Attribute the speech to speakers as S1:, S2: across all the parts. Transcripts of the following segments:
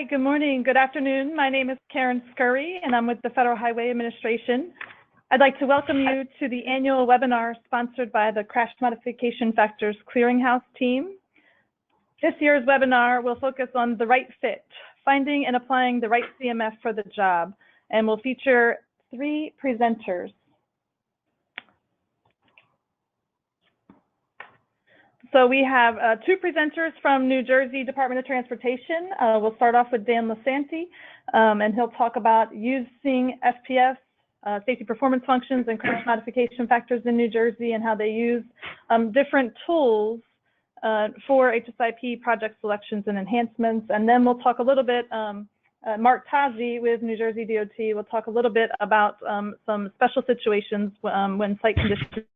S1: Hi, good morning, good afternoon. My name is Karen Scurry, and I'm with the Federal Highway Administration. I'd like to welcome you to the annual webinar sponsored by the Crash Modification Factors Clearinghouse team. This year's webinar will focus on the right fit, finding and applying the right CMF for the job, and will feature 3 presenters. So we have 2 presenters from New Jersey Department of Transportation. We'll start off with Dan Lasanti, and he'll talk about using SPS, safety performance functions and crash modification factors in New Jersey, and how they use different tools for HSIP project selections and enhancements. And then we'll talk a little bit, Mark Tazi with New Jersey DOT will talk a little bit about some special situations when site conditions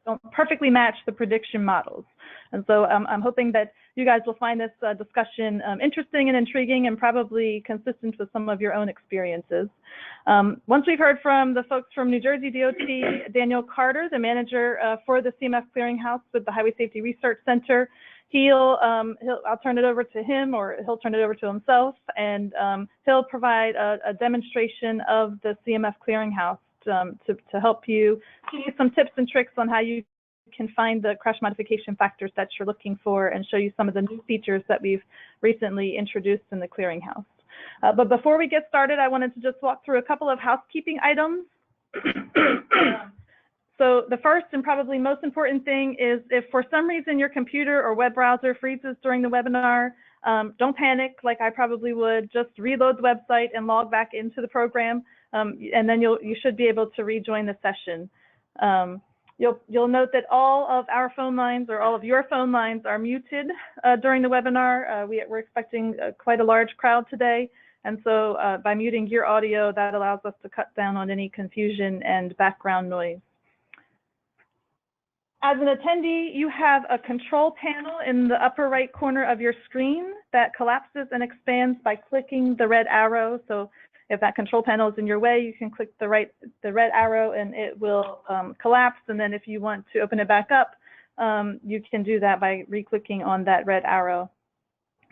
S1: don't perfectly match the prediction models. And so I'm hoping that you guys will find this discussion interesting and intriguing and probably consistent with some of your own experiences. Once we've heard from the folks from New Jersey DOT, Daniel Carter, the manager for the CMF Clearinghouse with the Highway Safety Research Center, I'll turn it over to him, or he'll turn it over to himself, and he'll provide a demonstration of the CMF Clearinghouse to help you, give you some tips and tricks on how you can find the crash modification factors that you're looking for, and show you some of the new features that we've recently introduced in the clearinghouse. But before we get started, I wanted to just walk through a couple of housekeeping items. So the first and probably most important thing is, if for some reason your computer or web browser freezes during the webinar, don't panic like I probably would. Just reload the website and log back into the program, and then you should be able to rejoin the session. You'll note that all of our phone lines, or all of your phone lines, are muted during the webinar. We're expecting quite a large crowd today, and so by muting your audio, that allows us to cut down on any confusion and background noise. As an attendee, you have a control panel in the upper right corner of your screen that collapses and expands by clicking the red arrow. So if that control panel is in your way, you can click the red arrow and it will collapse. And then if you want to open it back up, you can do that by re-clicking on that red arrow.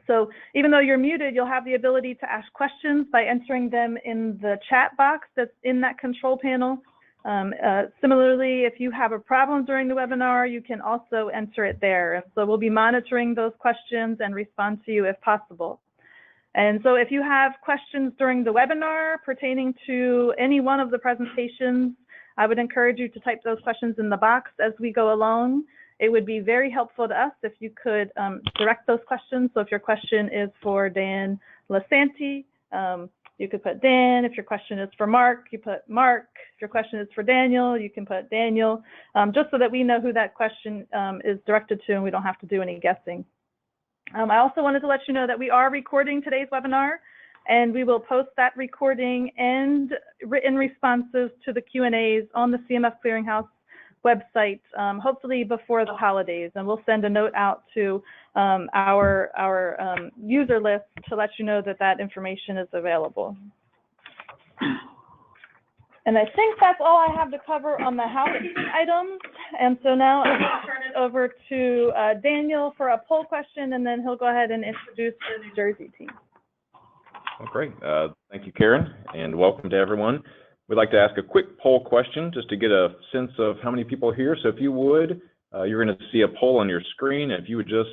S1: So even though you're muted, you'll have the ability to ask questions by entering them in the chat box that's in that control panel. Similarly, if you have a problem during the webinar, you can also enter it there. And so we'll be monitoring those questions and respond to you if possible. And so if you have questions during the webinar pertaining to any one of the presentations, I would encourage you to type those questions in the box as we go along. It would be very helpful to us if you could direct those questions. So if your question is for Dan Lasanti, you could put Dan. If your question is for Mark, you put Mark. If your question is for Daniel, you can put Daniel, just so that we know who that question is directed to and we don't have to do any guessing. I also wanted to let you know that we are recording today's webinar, and we will post that recording and written responses to the Q&As on the CMF Clearinghouse website, hopefully before the holidays. And we'll send a note out to our user list to let you know that that information is available. And I think that's all I have to cover on the housekeeping items. And so now I'm going to turn it over to Daniel for a poll question, and then he'll go ahead and introduce the New Jersey team.
S2: Well, great. Thank you, Karen, and welcome to everyone. We'd like to ask a quick poll question just to get a sense of how many people are here. So if you would, you're going to see a poll on your screen. If you would just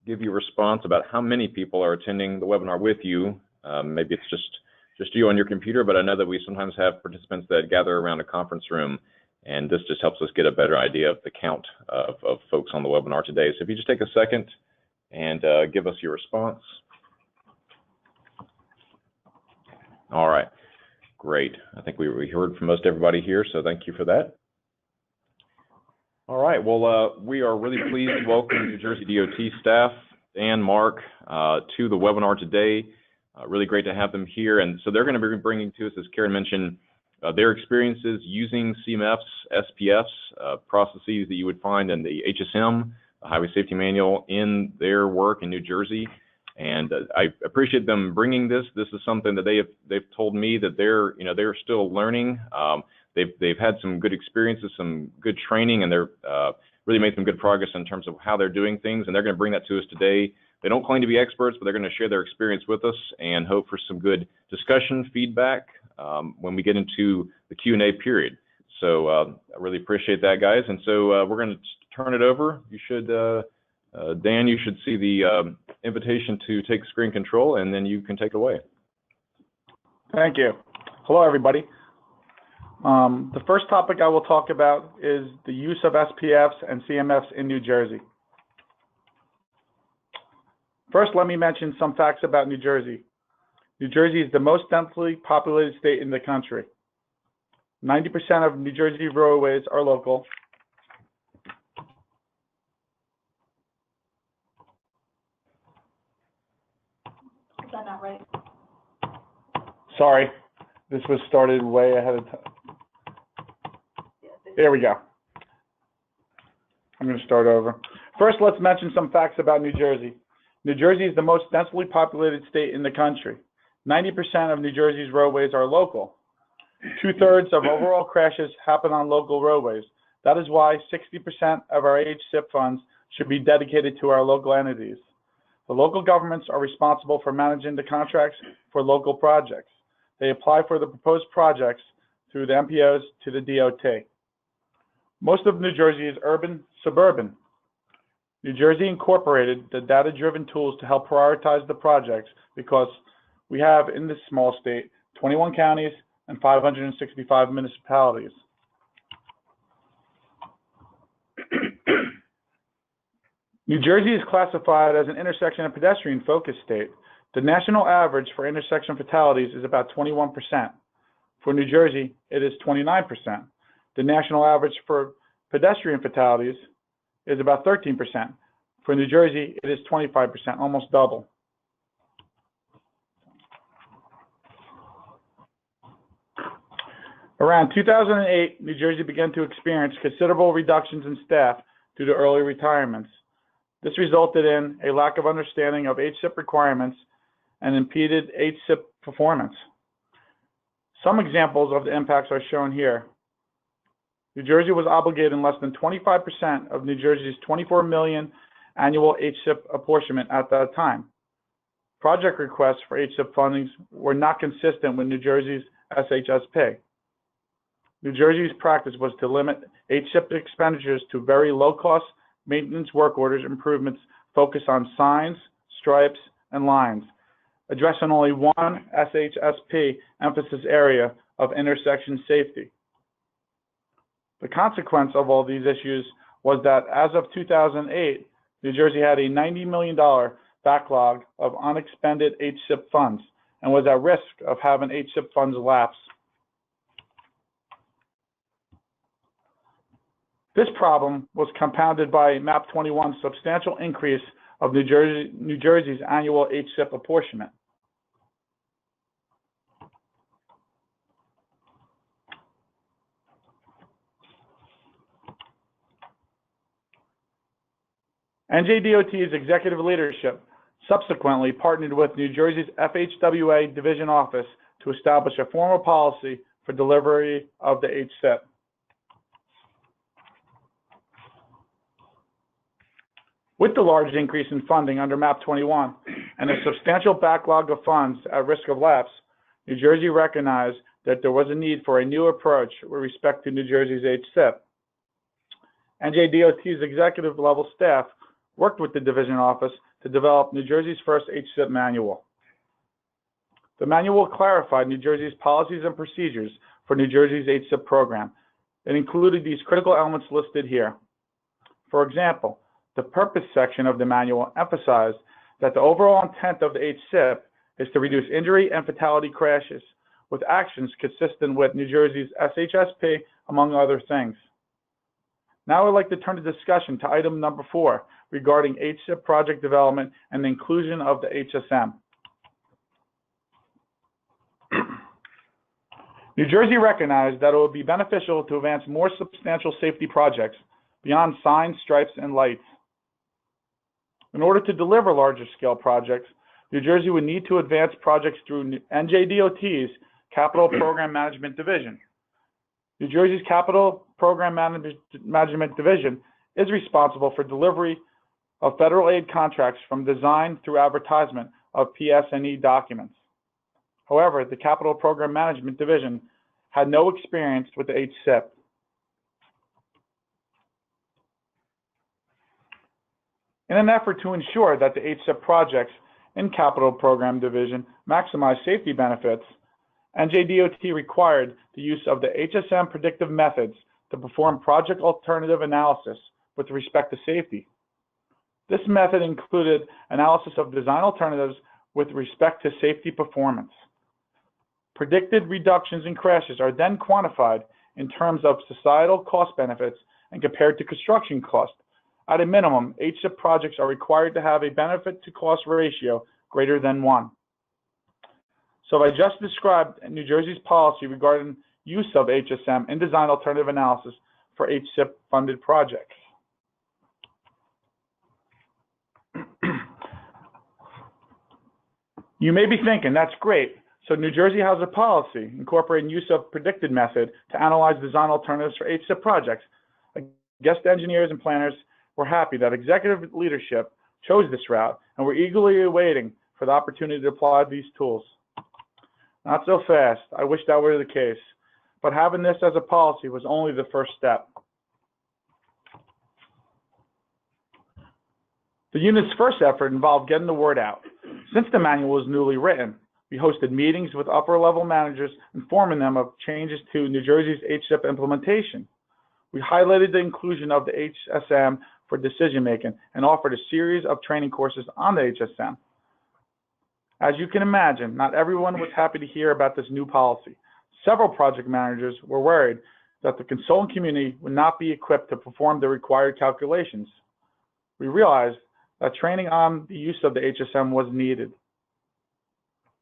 S2: give your response about how many people are attending the webinar with you. Maybe it's just you on your computer, but I know that we sometimes have participants that gather around a conference room, and this just helps us get a better idea of the count of folks on the webinar today. So if you just take a second and give us your response. All right, great. I think we heard from most everybody here, so thank you for that. All right, well, we are really pleased to welcome New Jersey DOT staff, Dan, Mark, to the webinar today. Really great to have them here. And so they're going to be bringing to us, as Karen mentioned, their experiences using CMFs, SPS, processes that you would find in the HSM, the Highway Safety Manual, in their work in New Jersey. And I appreciate them bringing this. This is something that they've told me that they're still learning. They've had some good experiences, some good training, and they're really made some good progress in terms of how they're doing things. And they're going to bring that to us today. They don't claim to be experts, but they're going to share their experience with us and hope for some good discussion, feedback when we get into the Q&A period. So I really appreciate that, guys. And so we're going to turn it over. You should, Dan, you should see the invitation to take screen control, and then you can take it away.
S3: Thank you. Hello, everybody. The first topic I will talk about is the use of SPFs and CMFs in New Jersey. First, let me mention some facts about New Jersey. New Jersey is the most densely populated state in the country. 90% of New Jersey roadways are local.
S1: Is that not right?
S3: Sorry, this was started way ahead of time. There we go. I'm going to start over. First, let's mention some facts about New Jersey. New Jersey is the most densely populated state in the country. 90% of New Jersey's roadways are local. 2/3 of overall crashes happen on local roadways. That is why 60% of our HSIP funds should be dedicated to our local entities. The local governments are responsible for managing the contracts for local projects. They apply for the proposed projects through the MPOs to the DOT. Most of New Jersey is urban, suburban. New Jersey incorporated the data-driven tools to help prioritize the projects because we have in this small state 21 counties and 565 municipalities. New Jersey is classified as an intersection and pedestrian focused state. The national average for intersection fatalities is about 21%. For New Jersey, it is 29%. The national average for pedestrian fatalities is about 13%. For New Jersey, it is 25%, almost double. Around 2008, New Jersey began to experience considerable reductions in staff due to early retirements. This resulted in a lack of understanding of HSIP requirements and impeded HSIP performance. Some examples of the impacts are shown here. New Jersey was obligated in less than 25% of New Jersey's 24 million annual HSIP apportionment at that time. Project requests for HSIP fundings were not consistent with New Jersey's SHSP. New Jersey's practice was to limit HSIP expenditures to very low-cost maintenance work orders improvements focused on signs, stripes, and lines, addressing only one SHSP emphasis area of intersection safety. The consequence of all these issues was that as of 2008, New Jersey had a $90 million backlog of unexpended HSIP funds and was at risk of having HSIP funds lapse. This problem was compounded by MAP 21's substantial increase of New Jersey's annual HSIP apportionment. NJDOT's executive leadership subsequently partnered with New Jersey's FHWA Division Office to establish a formal policy for delivery of the HSIP. With the large increase in funding under MAP 21 and a substantial backlog of funds at risk of lapse, New Jersey recognized that there was a need for a new approach with respect to New Jersey's HSIP. NJDOT's executive level staff worked with the division office to develop New Jersey's first HSIP manual. The manual clarified New Jersey's policies and procedures for New Jersey's HSIP program. It included these critical elements listed here. For example, the purpose section of the manual emphasized that the overall intent of the HSIP is to reduce injury and fatality crashes with actions consistent with New Jersey's SHSP, among other things. Now I'd like to turn the discussion to item number 4 regarding HSIP project development and the inclusion of the HSM. New Jersey recognized that it would be beneficial to advance more substantial safety projects beyond signs, stripes, and lights. In order to deliver larger scale projects, New Jersey would need to advance projects through NJDOT's Capital Program Management Division. New Jersey's Capital Program Management Division is responsible for delivery of federal aid contracts from design through advertisement of PS&E documents. However, the Capital Program Management Division had no experience with the HSIP. In an effort to ensure that the HSIP projects in Capital Program Division maximize safety benefits, NJDOT required the use of the HSM predictive methods to perform project alternative analysis with respect to safety. This method included analysis of design alternatives with respect to safety performance. Predicted reductions in crashes are then quantified in terms of societal cost benefits and compared to construction cost. At a minimum, HSIP projects are required to have a benefit to cost ratio greater than 1. So I just described New Jersey's policy regarding use of HSM in design alternative analysis for HSIP funded projects. You may be thinking, that's great. So New Jersey has a policy incorporating use of predicted method to analyze design alternatives for HSIP projects. I guess the engineers and planners were happy that executive leadership chose this route and were eagerly awaiting for the opportunity to apply these tools. Not so fast. I wish that were the case. But having this as a policy was only the first step. The unit's first effort involved getting the word out. Since the manual was newly written, we hosted meetings with upper-level managers informing them of changes to New Jersey's HSIP implementation. We highlighted the inclusion of the HSM for decision-making and offered a series of training courses on the HSM. As you can imagine, not everyone was happy to hear about this new policy. Several project managers were worried that the consultant community would not be equipped to perform the required calculations. We realized that training on the use of the HSM was needed.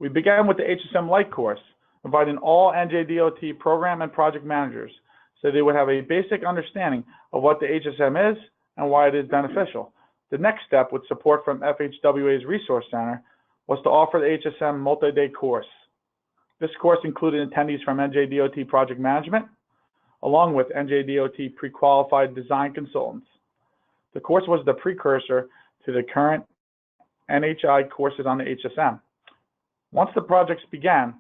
S3: We began with the HSM Light course, inviting all NJDOT program and project managers so they would have a basic understanding of what the HSM is and why it is beneficial. The next step, with support from FHWA's Resource Center, was to offer the HSM multi-day course. This course included attendees from NJDOT Project Management, along with NJDOT pre-qualified design consultants. The course was the precursor to the current NHI courses on the HSM. Once the projects began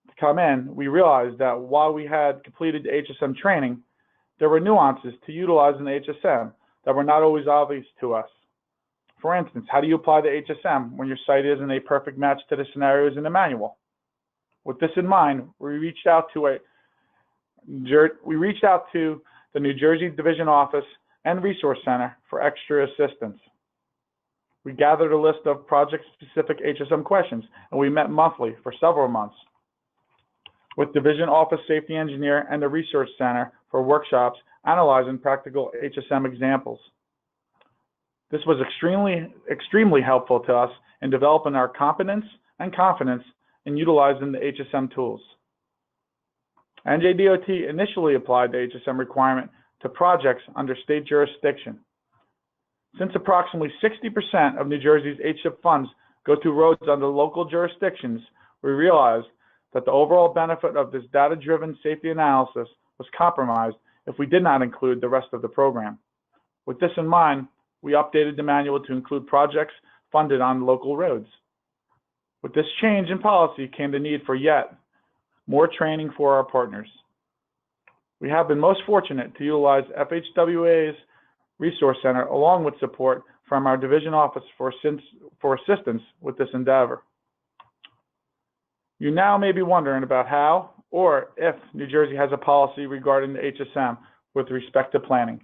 S3: to come in, we realized that while we had completed the HSM training, there were nuances to utilizing the HSM that were not always obvious to us. For instance, how do you apply the HSM when your site isn't a perfect match to the scenarios in the manual? With this in mind, we reached out to the New Jersey Division Office and Resource Center for extra assistance. We gathered a list of project-specific HSM questions, and we met monthly for several months with Division Office Safety Engineer and the Resource Center for workshops analyzing practical HSM examples. This was extremely helpful to us in developing our competence and confidence in utilizing the HSM tools. NJDOT initially applied the HSM requirement to projects under state jurisdiction. Since approximately 60% of New Jersey's HSIP funds go to roads under local jurisdictions, we realized that the overall benefit of this data-driven safety analysis was compromised if we did not include the rest of the program. With this in mind, we updated the manual to include projects funded on local roads. With this change in policy came the need for yet more training for our partners. We have been most fortunate to utilize FHWA's Resource Center along with support from our division office for assistance with this endeavor. You now may be wondering about how or if New Jersey has a policy regarding the HSM with respect to planning.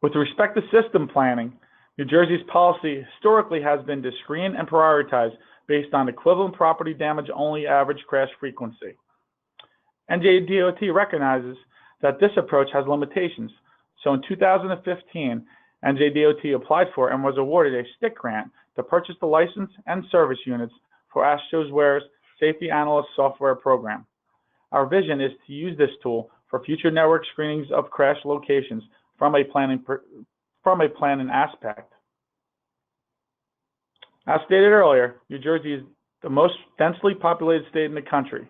S3: With respect to system planning, New Jersey's policy historically has been to screen and prioritize based on equivalent property damage only average crash frequency. NJDOT recognizes that this approach has limitations. So in 2015, NJDOT applied for and was awarded a STIC grant to purchase the license and service units for AstroWare's Safety Analyst software program. Our vision is to use this tool for future network screenings of crash locations from a planning aspect. As stated earlier, New Jersey is the most densely populated state in the country,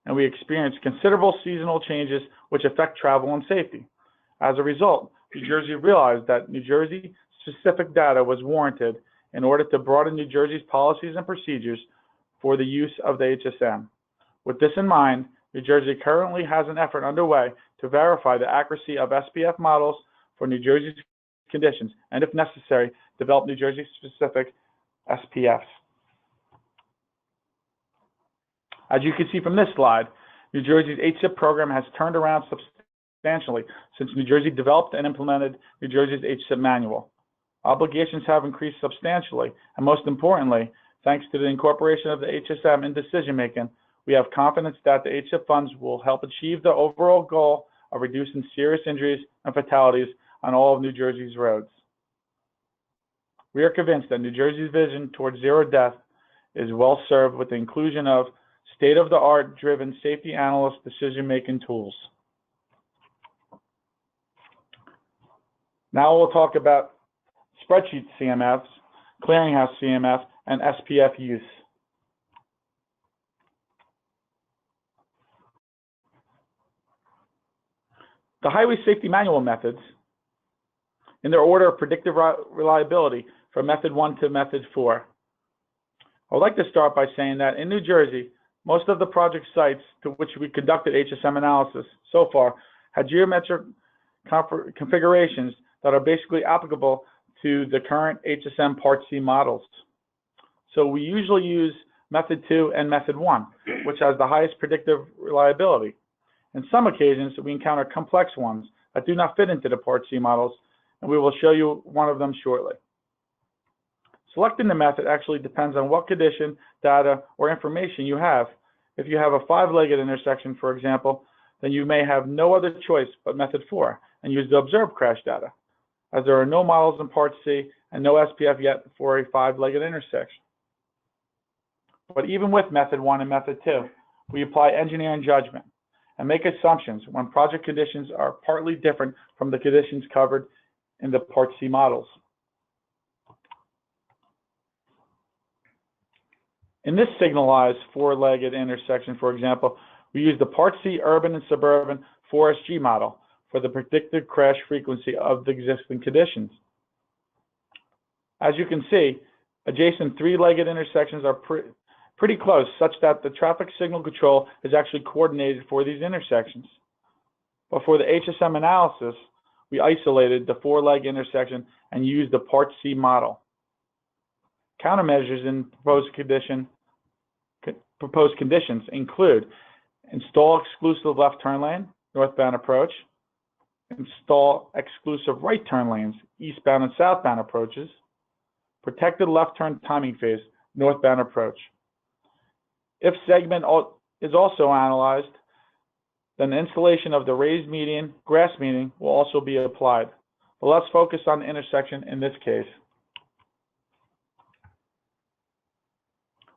S3: and we experience considerable seasonal changes which affect travel and safety. As a result, New Jersey realized that New Jersey-specific data was warranted in order to broaden New Jersey's policies and procedures for the use of the HSM. With this in mind, New Jersey currently has an effort underway to verify the accuracy of SPF models for New Jersey's conditions, and if necessary, develop New Jersey-specific SPFs. As you can see from this slide, New Jersey's HSIP program has turned around substantially since New Jersey developed and implemented New Jersey's HSIP manual. Obligations have increased substantially, and most importantly, thanks to the incorporation of the HSM in decision-making, we have confidence that the HSIP funds will help achieve the overall goal of reducing serious injuries and fatalities on all of New Jersey's roads. We are convinced that New Jersey's vision towards zero death is well served with the inclusion of state-of-the-art driven safety analyst decision-making tools. Now we'll talk about spreadsheet CMFs, clearinghouse CMF, and SPF use. The highway safety manual methods, in their order of predictive reliability from method 1 to method 4. I would like to start by saying that in New Jersey, most of the project sites to which we conducted HSM analysis so far had geometric configurations that are basically applicable to the current HSM Part C models. So we usually use method 2 and method 1, which has the highest predictive reliability. In some occasions, we encounter complex ones that do not fit into the Part C models, and we will show you one of them shortly. Selecting the method actually depends on what condition, data, or information you have. If you have a 5-legged intersection, for example, then you may have no other choice but method 4 and use the observed crash data, as there are no models in Part C and no SPF yet for a 5-legged intersection. But even with method 1 and method 2, we apply engineering judgment and make assumptions when project conditions are partly different from the conditions covered in the Part C models. In this signalized 4-legged intersection, for example, we use the Part C urban and suburban 4SG model for the predicted crash frequency of the existing conditions. As you can see, adjacent 3-legged intersections are pretty close, such that the traffic signal control is actually coordinated for these intersections. But for the HSM analysis, we isolated the 4-leg intersection and used the Part C model. Countermeasures in proposed conditions include install exclusive left turn lane, northbound approach, install exclusive right turn lanes, eastbound and southbound approaches, protected left turn timing phase, northbound approach. If segment is also analyzed, then the installation of the raised median, grass median will also be applied. But let's focus on the intersection in this case.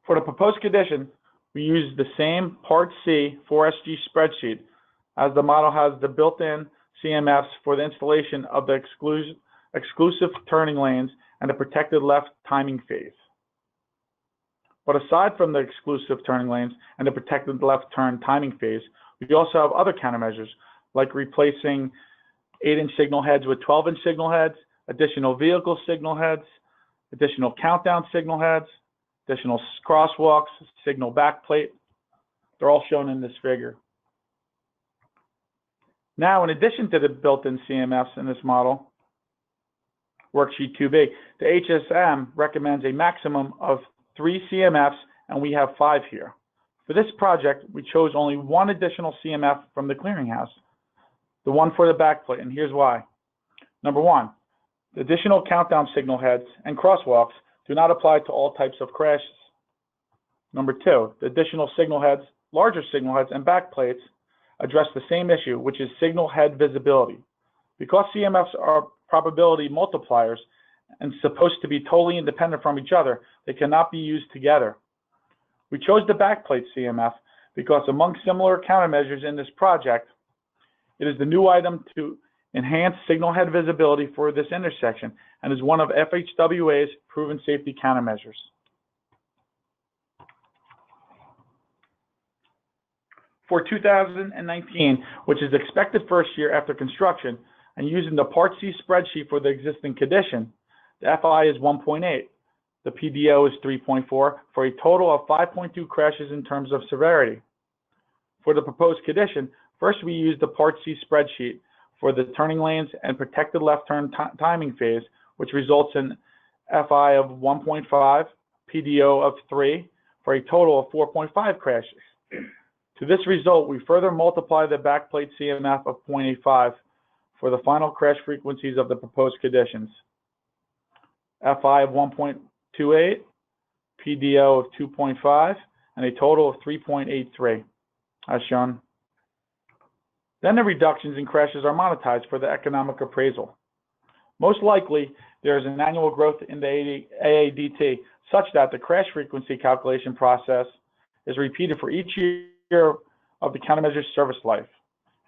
S3: For the proposed condition, we use the same Part C 4SG spreadsheet, as the model has the built-in CMFs for the installation of the exclusive turning lanes and the protected left timing phase. But aside from the exclusive turning lanes and the protected left turn timing phase, we also have other countermeasures, like replacing 8-inch signal heads with 12-inch signal heads, additional vehicle signal heads, additional countdown signal heads, additional crosswalks, signal backplate. They're all shown in this figure. Now, in addition to the built-in CMFs in this model, worksheet 2B, the HSM recommends a maximum of 3 CMFs, and we have 5 here. For this project, we chose only one additional CMF from the clearinghouse, the one for the backplate, and here's why. Number 1, the additional countdown signal heads and crosswalks do not apply to all types of crashes. Number 2, the additional signal heads, larger signal heads, and backplates address the same issue, which is signal head visibility. Because CMFs are probability multipliers and supposed to be totally independent from each other, they cannot be used together. We chose the backplate CMF because among similar countermeasures in this project, it is the new item to enhance signal head visibility for this intersection and is one of FHWA's proven safety countermeasures. For 2019, which is expected first year after construction, and using the Part C spreadsheet for the existing condition, the FI is 1.8, the PDO is 3.4, for a total of 5.2 crashes in terms of severity. For the proposed condition, first we use the Part C spreadsheet for the turning lanes and protected left turn timing phase, which results in FI of 1.5, PDO of 3, for a total of 4.5 crashes. To this result, we further multiply the backplate CMF of 0.85 for the final crash frequencies of the proposed conditions. FI of 1.28, PDO of 2.5, and a total of 3.83, as shown. Then the reductions in crashes are monetized for the economic appraisal. Most likely, there is an annual growth in the AADT such that the crash frequency calculation process is repeated for each year of the countermeasure service life.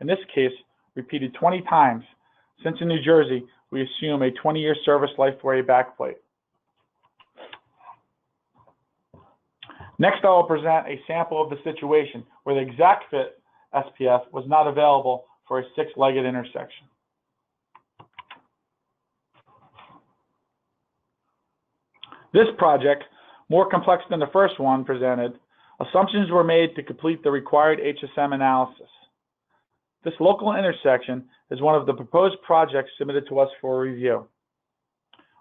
S3: In this case, repeated 20 times, since in New Jersey, we assume a 20-year service life for a backplate. Next, I will present a sample of the situation where the exact fit SPF was not available for a six-legged intersection. This project, more complex than the first one presented, assumptions were made to complete the required HSM analysis. This local intersection is one of the proposed projects submitted to us for review.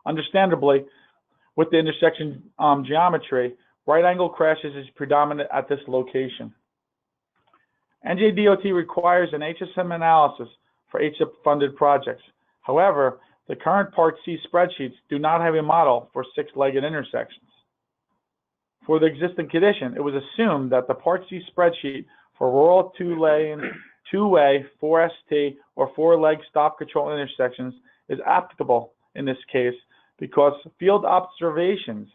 S3: Understandably, with the intersection geometry, right-angle crashes is predominant at this location. NJDOT requires an HSM analysis for HSIP-funded projects. However, the current Part C spreadsheets do not have a model for six-legged intersections. For the existing condition, it was assumed that the Part C spreadsheet for rural two-way, 4ST, or four-leg stop control intersections is applicable in this case because field observations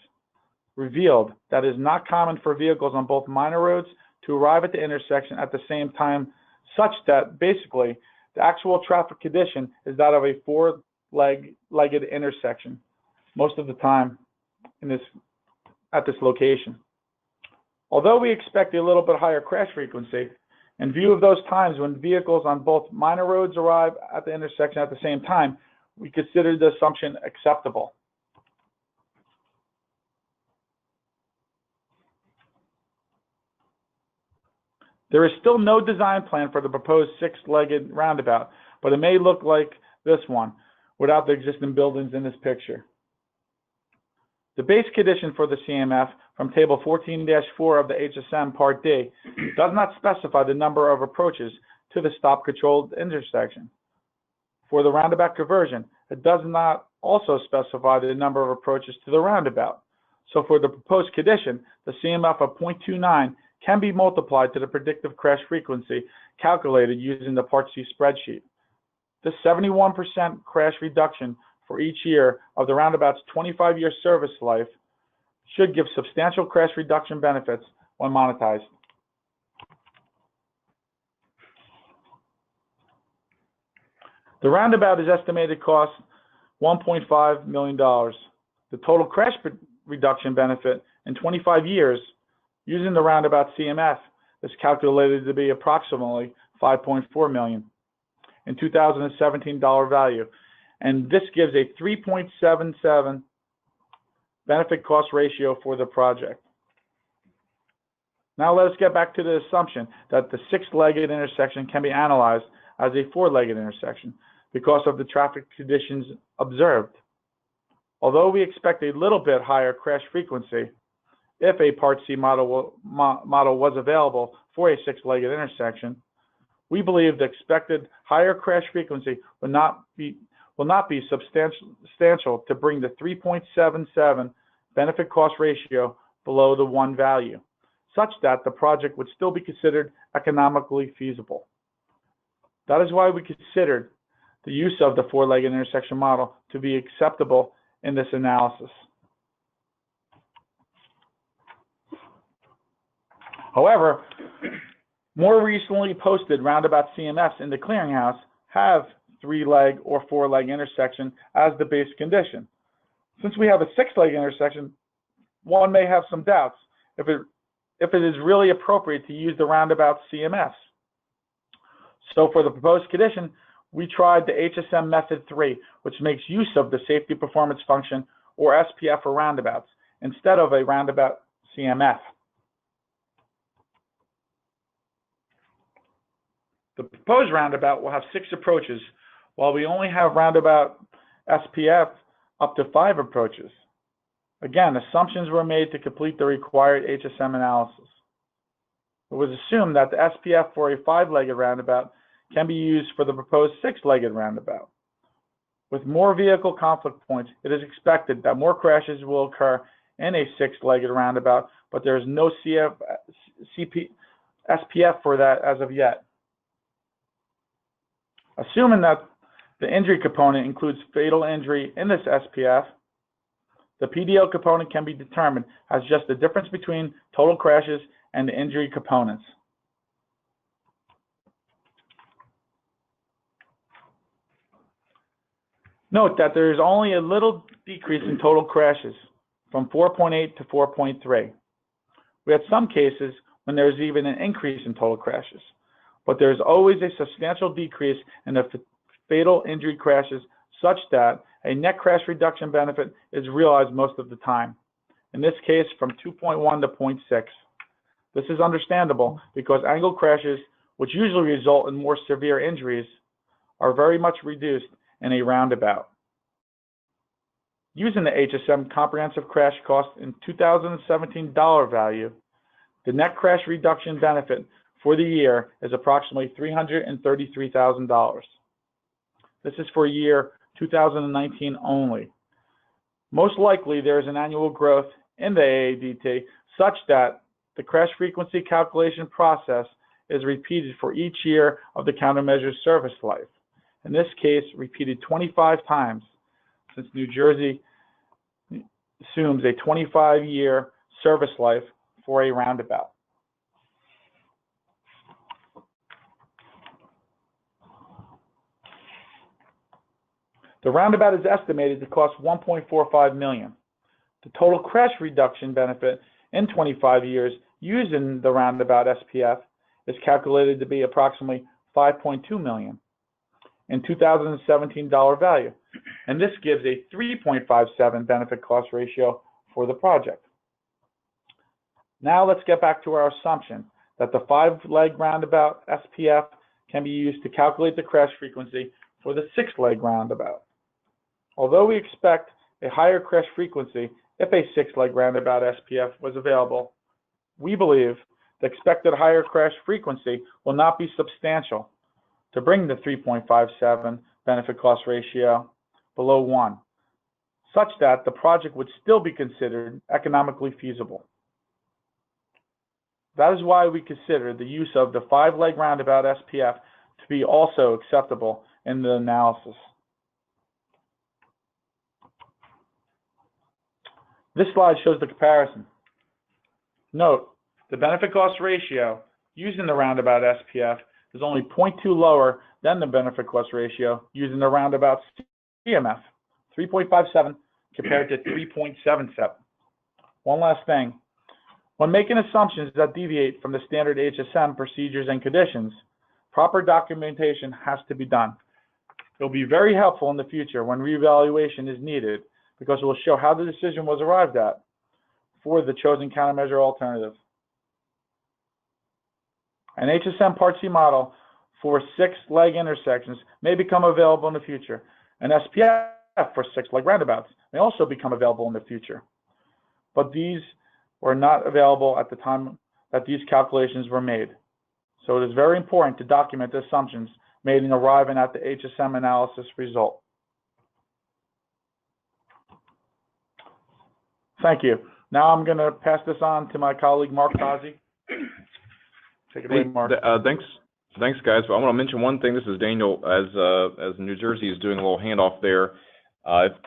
S3: revealed that it is not common for vehicles on both minor roads to arrive at the intersection at the same time, such that basically the actual traffic condition is that of a four-legged intersection most of the time at this location. Although we expect a little bit higher crash frequency, in view of those times when vehicles on both minor roads arrive at the intersection at the same time, we consider the assumption acceptable. There is still no design plan for the proposed six-legged roundabout, but it may look like this one without the existing buildings in this picture. The base condition for the CMF from Table 14-4 of the HSM Part D does not specify the number of approaches to the stop-controlled intersection. For the roundabout conversion, it does not also specify the number of approaches to the roundabout. So for the proposed condition, the CMF of 0.29 can be multiplied to the predictive crash frequency calculated using the Part C spreadsheet. This 71% crash reduction for each year of the roundabout's 25-year service life should give substantial crash reduction benefits when monetized. The roundabout is estimated to cost $1.5 million. The total crash reduction benefit in 25 years using the roundabout CMF is calculated to be approximately $5.4 million in 2017 dollar value. And this gives a 3.77 benefit cost ratio for the project. Now let us get back to the assumption that the six-legged intersection can be analyzed as a four-legged intersection because of the traffic conditions observed. Although we expect a little bit higher crash frequency, if a Part C model was available for a six-legged intersection, we believe the expected higher crash frequency will not be substantial to bring the 3.77 benefit cost ratio below the 1 value, such that the project would still be considered economically feasible. That is why we considered the use of the four-legged intersection model to be acceptable in this analysis. However, more recently posted roundabout CMFs in the clearinghouse have three-leg or four-leg intersection as the base condition. Since we have a six-leg intersection, one may have some doubts if it is really appropriate to use the roundabout CMFs. So for the proposed condition, we tried the HSM method 3, which makes use of the safety performance function, or SPF, for roundabouts, instead of a roundabout CMF. The proposed roundabout will have 6 approaches, while we only have roundabout SPF up to 5 approaches. Again, assumptions were made to complete the required HSM analysis. It was assumed that the SPF for a 5-legged roundabout can be used for the proposed 6-legged roundabout. With more vehicle conflict points, it is expected that more crashes will occur in a 6-legged roundabout, but there is no SPF for that as of yet. Assuming that the injury component includes fatal injury in this SPF, the PDL component can be determined as just the difference between total crashes and the injury components. Note that there is only a little decrease in total crashes, from 4.8 to 4.3. We had some cases when there is even an increase in total crashes, but there is always a substantial decrease in the fatal injury crashes, such that a net crash reduction benefit is realized most of the time. In this case, from 2.1 to 0.6. This is understandable because angle crashes, which usually result in more severe injuries, are very much reduced in a roundabout. Using the HSM comprehensive crash cost in 2017 dollar value, the net crash reduction benefit for the year is approximately $333,000. This is for year 2019 only. Most likely there is an annual growth in the AADT such that the crash frequency calculation process is repeated for each year of the countermeasure service life. In this case, repeated 25 times, since New Jersey assumes a 25-year service life for a roundabout. The roundabout is estimated to cost $1.45 million. The total crash reduction benefit in 25 years using the roundabout SPF is calculated to be approximately $5.2 million in 2017 dollar value, and this gives a 3.57 benefit cost ratio for the project. Now let's get back to our assumption that the 5-leg roundabout SPF can be used to calculate the crash frequency for the 6-leg roundabout. Although we expect a higher crash frequency if a 6-leg roundabout SPF was available, we believe the expected higher crash frequency will not be substantial to bring the 3.57 benefit cost ratio below 1, such that the project would still be considered economically feasible. That is why we consider the use of the 5-leg roundabout SPF to be also acceptable in the analysis. This slide shows the comparison. Note, the benefit cost ratio using the roundabout SPF is only 0.2 lower than the benefit cost ratio using the roundabout CMF, 3.57 compared to 3.77. One last thing. When making assumptions that deviate from the standard HSM procedures and conditions, proper documentation has to be done. It will be very helpful in the future when reevaluation is needed, because it will show how the decision was arrived at for the chosen countermeasure alternative. An HSM Part C model for 6-leg intersections may become available in the future. An SPF for 6-leg roundabouts may also become available in the future. But these were not available at the time that these calculations were made. So it is very important to document the assumptions made in arriving at the HSM analysis result. Thank you. Now I'm going to pass this on to my colleague, Mark Tozzi. Take it away, Mark.
S2: Thanks, guys. I want to mention one thing. This is Daniel. As New Jersey is doing a little handoff there.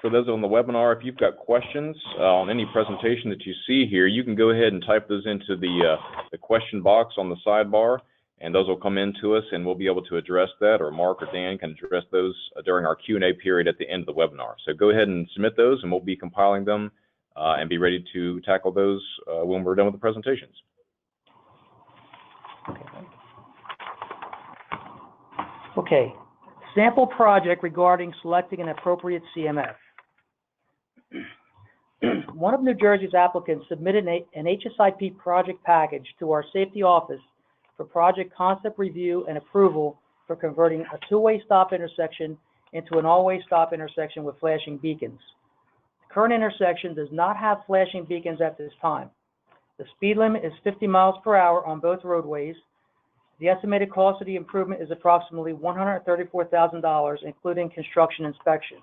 S2: For those on the webinar, if you've got questions on any presentation that you see here, you can go ahead and type those into the question box on the sidebar, and those will come in to us, and we'll be able to address that, or Mark or Dan can address those during our Q&A period at the end of the webinar. So go ahead and submit those, and we'll be compiling them and be ready to tackle those when we're done with the presentations.
S4: Okay, Sample project regarding selecting an appropriate CMF. One of New Jersey's applicants submitted an HSIP project package to our safety office for project concept review and approval for converting a two-way stop intersection into an all-way stop intersection with flashing beacons. The current intersection does not have flashing beacons at this time. The speed limit is 50 miles per hour on both roadways. The estimated cost of the improvement is approximately $134,000, including construction inspection.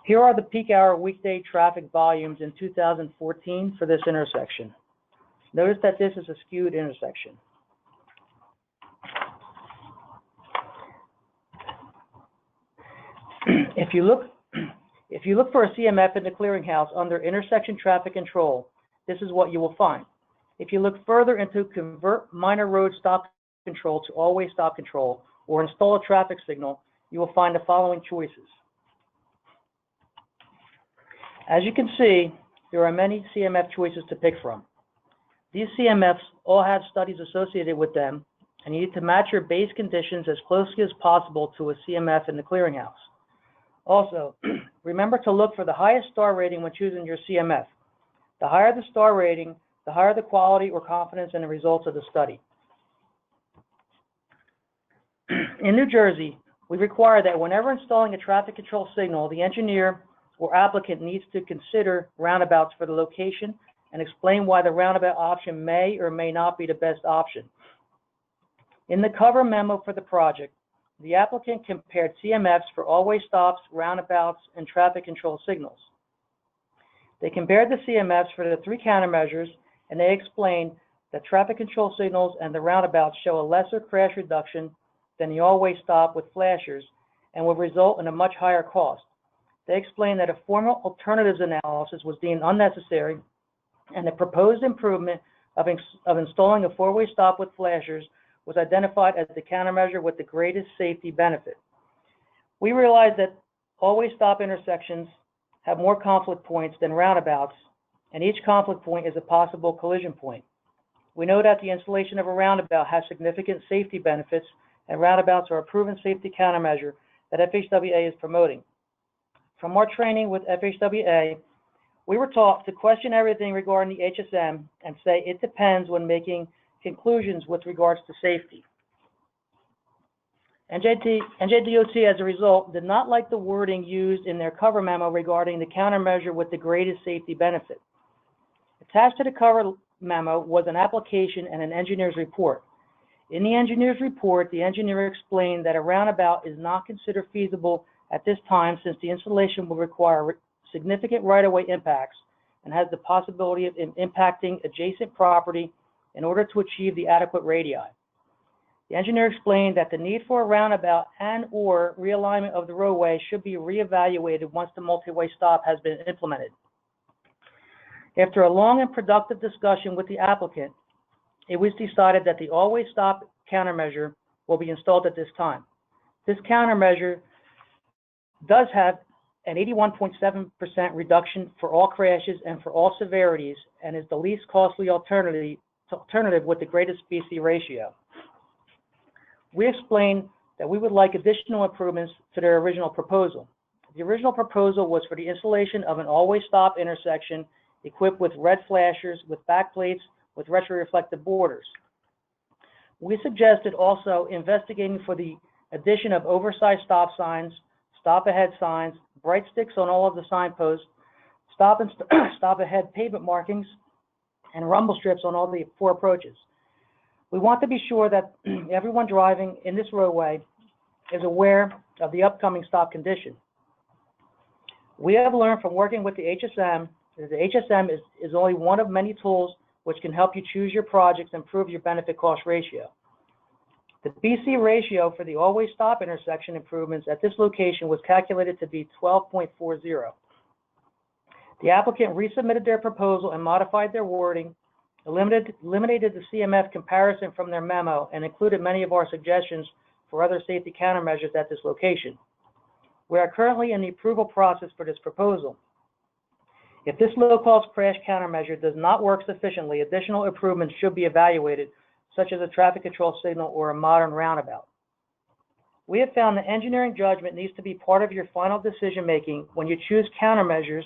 S4: Here are the peak hour weekday traffic volumes in 2014 for this intersection. Notice that this is a skewed intersection. If you look for a CMF in the clearinghouse under intersection traffic control, this is what you will find. If you look further into convert minor road stop control to all-way stop control or install a traffic signal, you will find the following choices. As you can see, there are many CMF choices to pick from. These CMFs all have studies associated with them, and you need to match your base conditions as closely as possible to a CMF in the clearinghouse. Also, remember to look for the highest star rating when choosing your CMF. The higher the star rating, the higher the quality or confidence in the results of the study. In New Jersey, we require that whenever installing a traffic control signal, the engineer or applicant needs to consider roundabouts for the location and explain why the roundabout option may or may not be the best option. In the cover memo for the project, the applicant compared CMFs for all-way stops, roundabouts, and traffic control signals. They compared the CMFs for the three countermeasures, and they explained that traffic control signals and the roundabouts show a lesser crash reduction than the all-way stop with flashers and will result in a much higher cost. They explained that a formal alternatives analysis was deemed unnecessary, and the proposed improvement of installing a four-way stop with flashers was identified as the countermeasure with the greatest safety benefit. We realized that all-way stop intersections have more conflict points than roundabouts, and each conflict point is a possible collision point. We know that the installation of a roundabout has significant safety benefits, and roundabouts are a proven safety countermeasure that FHWA is promoting. From our training with FHWA, we were taught to question everything regarding the HSM and say it depends when making conclusions with regards to safety. NJDOT, as a result, did not like the wording used in their cover memo regarding the countermeasure with the greatest safety benefit. Attached to the cover memo was an application and an engineer's report. In the engineer's report, the engineer explained that a roundabout is not considered feasible at this time since the installation will require significant right-of-way impacts and has the possibility of impacting adjacent property in order to achieve the adequate radii. The engineer explained that the need for a roundabout and/or realignment of the roadway should be reevaluated once the multi-way stop has been implemented. After a long and productive discussion with the applicant, it was decided that the all-way stop countermeasure will be installed at this time. This countermeasure does have an 81.7% reduction for all crashes and for all severities and is the least costly alternative with the greatest BC ratio. We explained that we would like additional improvements to their original proposal. The original proposal was for the installation of an all-way stop intersection equipped with red flashers with backplates with retroreflective borders. We suggested also investigating for the addition of oversized stop signs, stop ahead signs, bright sticks on all of the signposts, stop ahead pavement markings, and rumble strips on all the four approaches. We want to be sure that everyone driving in this roadway is aware of the upcoming stop condition. We have learned from working with the HSM that the HSM is only one of many tools which can help you choose your projects and improve your benefit-cost ratio. The BC ratio for the all-way stop intersection improvements at this location was calculated to be 12.40. The applicant resubmitted their proposal and modified their wording, eliminated the CMF comparison from their memo, and included many of our suggestions for other safety countermeasures at this location. We are currently in the approval process for this proposal. If this low-cost crash countermeasure does not work sufficiently, additional improvements should be evaluated, such as a traffic control signal or a modern roundabout. We have found that engineering judgment needs to be part of your final decision-making when you choose countermeasures,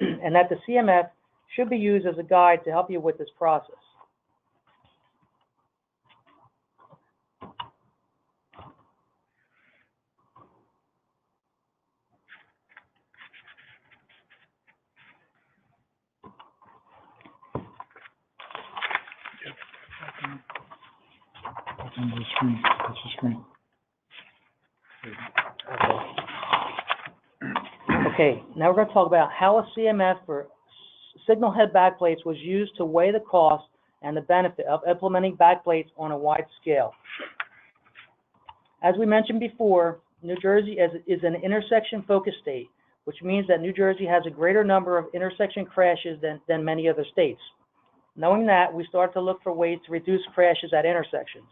S4: and that the CMF should be used as a guide to help you with this process.
S3: Touch the screen.
S4: Okay, now we're going to talk about how a CMF for signal head backplates was used to weigh the cost and the benefit of implementing backplates on a wide scale. As we mentioned before, New Jersey is an intersection-focused state, which means that New Jersey has a greater number of intersection crashes than many other states. Knowing that, we started to look for ways to reduce crashes at intersections.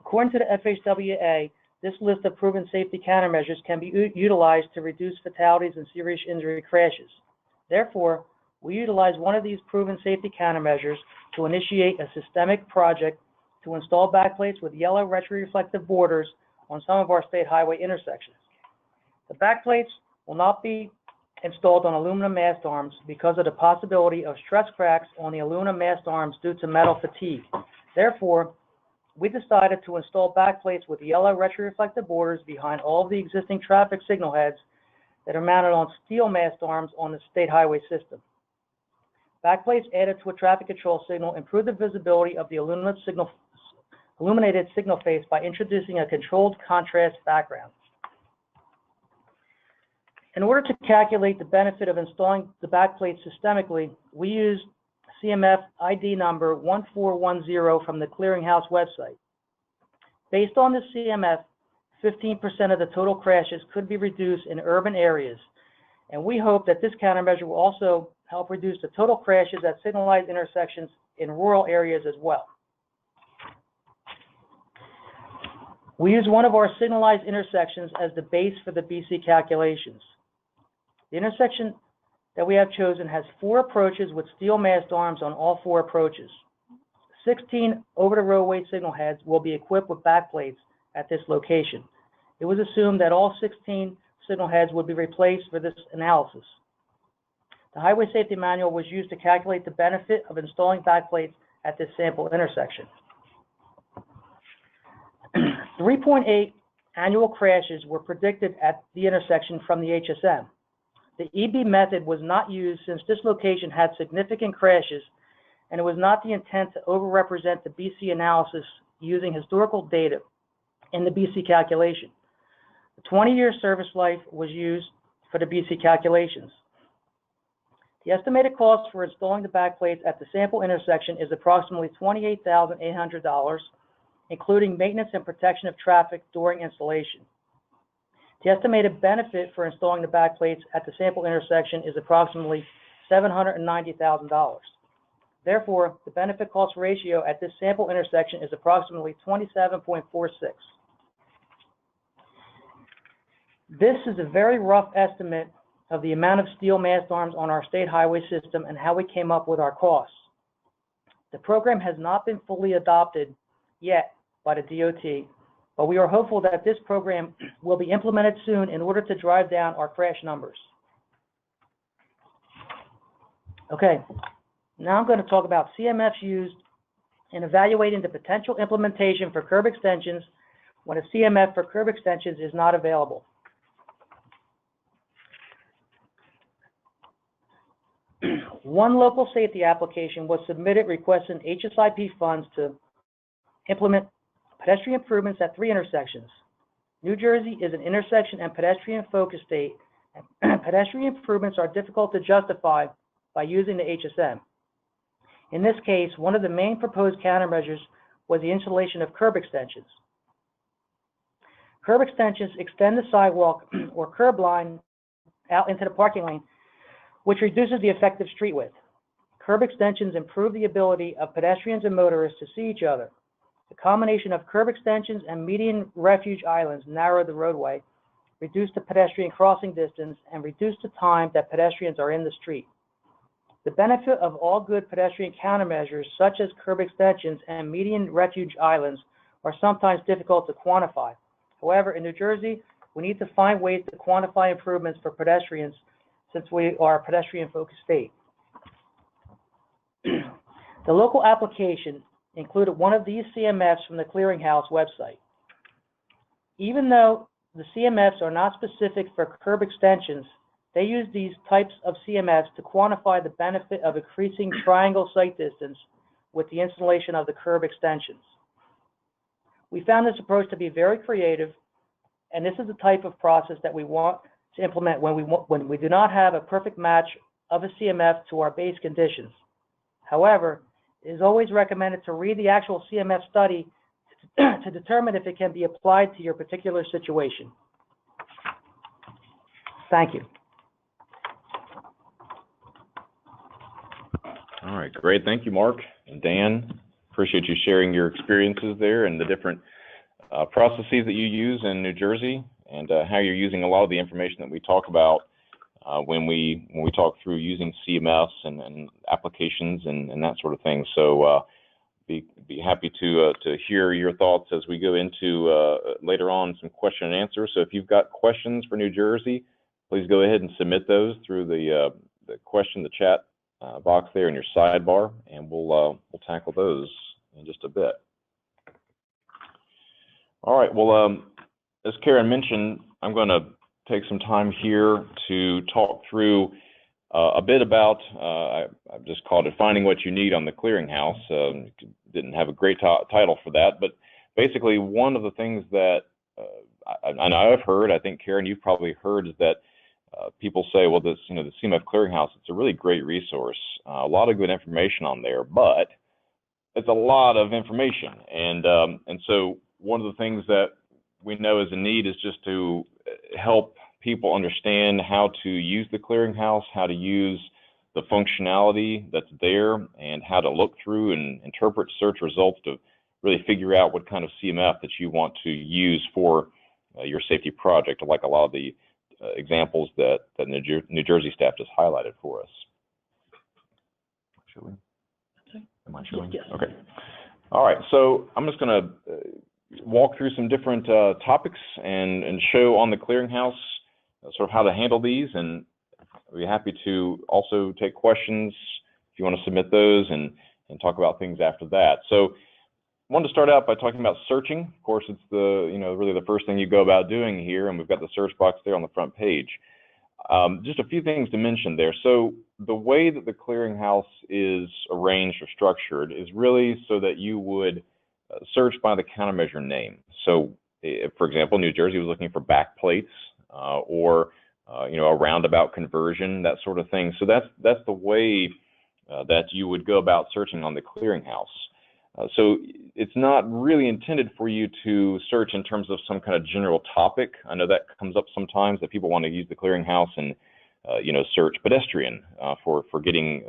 S4: According to the FHWA, this list of proven safety countermeasures can be utilized to reduce fatalities and serious injury crashes. Therefore, we utilize one of these proven safety countermeasures to initiate a systemic project to install backplates with yellow retroreflective borders on some of our state highway intersections. The backplates will not be installed on aluminum mast arms because of the possibility of stress cracks on the aluminum mast arms due to metal fatigue. Therefore, we decided to install backplates with yellow retroreflective borders behind all of the existing traffic signal heads that are mounted on steel mast arms on the state highway system. Backplates added to a traffic control signal improve the visibility of the illuminated signal face by introducing a controlled contrast background. In order to calculate the benefit of installing the backplates systemically, we used CMF ID number 1410 from the Clearinghouse website. Based on the CMF, 15% of the total crashes could be reduced in urban areas, and we hope that this countermeasure will also help reduce the total crashes at signalized intersections in rural areas as well. We use one of our signalized intersections as the base for the BC calculations. The intersection that we have chosen has 4 approaches with steel mast arms on all 4 approaches. 16 over-the-roadway signal heads will be equipped with backplates at this location. It was assumed that all 16 signal heads would be replaced for this analysis. The Highway Safety Manual was used to calculate the benefit of installing backplates at this sample intersection. 3.8 annual crashes were predicted at the intersection from the HSM. The EB method was not used since this location had significant crashes, and it was not the intent to overrepresent the BC analysis using historical data in the BC calculation. The 20-year service life was used for the BC calculations. The estimated cost for installing the backplates at the sample intersection is approximately $28,800, including maintenance and protection of traffic during installation. The estimated benefit for installing the backplates at the sample intersection is approximately $790,000. Therefore, the benefit cost ratio at this sample intersection is approximately 27.46. This is a very rough estimate of the amount of steel mast arms on our state highway system and how we came up with our costs. The program has not been fully adopted yet by the DOT, but we are hopeful that this program will be implemented soon in order to drive down our crash numbers. Okay, now I'm going to talk about CMFs used in evaluating the potential implementation for curb extensions when a CMF for curb extensions is not available. One local safety application was submitted requesting HSIP funds to implement pedestrian improvements at 3 intersections. New Jersey is an intersection and pedestrian-focused state, and pedestrian improvements are difficult to justify by using the HSM. In this case, one of the main proposed countermeasures was the installation of curb extensions. Curb extensions extend the sidewalk or curb line out into the parking lane, which reduces the effective street width. Curb extensions improve the ability of pedestrians and motorists to see each other. The combination of curb extensions and median refuge islands narrow the roadway, reduce the pedestrian crossing distance, and reduce the time that pedestrians are in the street. The benefit of all good pedestrian countermeasures, such as curb extensions and median refuge islands, are sometimes difficult to quantify. However, in New Jersey, we need to find ways to quantify improvements for pedestrians since we are a pedestrian-focused state. The local application included one of these CMFs from the Clearinghouse website. Even though the CMFs are not specific for curb extensions, they use these types of CMFs to quantify the benefit of increasing triangle sight distance with the installation of the curb extensions. We found this approach to be very creative, and this is the type of process that we want to implement when we do not have a perfect match of a CMF to our base conditions. However, it is always recommended to read the actual CMF study to determine if it can be applied to your particular situation. Thank you.
S2: All right, great. Thank you, Mark and Dan. Appreciate you sharing your experiences there and the different processes that you use in New Jersey, and how you're using a lot of the information that we talk about when we talk through using CMFs and applications and that sort of thing. So be happy to hear your thoughts as we go into later on some question and answer. So if you've got questions for New Jersey, please go ahead and submit those through the chat box there in your sidebar, and we'll tackle those in just a bit. All right. Well, as Karen mentioned, I'm going to take some time here to talk through a bit about, I've just called it Finding What You Need on the Clearinghouse. Didn't have a great title for that, but basically one of the things that I've heard, I think Karen, you've probably heard, is that people say, well, the CMF Clearinghouse, it's a really great resource, a lot of good information on there, but it's a lot of information, and so one of the things that we know is a need is just to help people understand how to use the Clearinghouse, how to use the functionality that's there, and how to look through and interpret search results to really figure out what kind of CMF that you want to use for your safety project, like a lot of the examples that New Jersey staff just highlighted for us. Should we? Am I showing?
S4: Yes.
S2: Okay. All right. So I'm just going to walk through some different topics and show on the Clearinghouse sort of how to handle these, and I'll be happy to also take questions if you want to submit those and talk about things after that. So I wanted to start out by talking about searching. Of course, it's really the first thing you go about doing here, and we've got the search box there on the front page. Just a few things to mention there. So the way that the Clearinghouse is arranged or structured is really so that you would search by the countermeasure name. So, for example, New Jersey was looking for back plates or a roundabout conversion, that sort of thing. So that's the way that you would go about searching on the Clearinghouse. So it's not really intended for you to search in terms of some kind of general topic. I know that comes up sometimes, that people want to use the Clearinghouse and search pedestrian for getting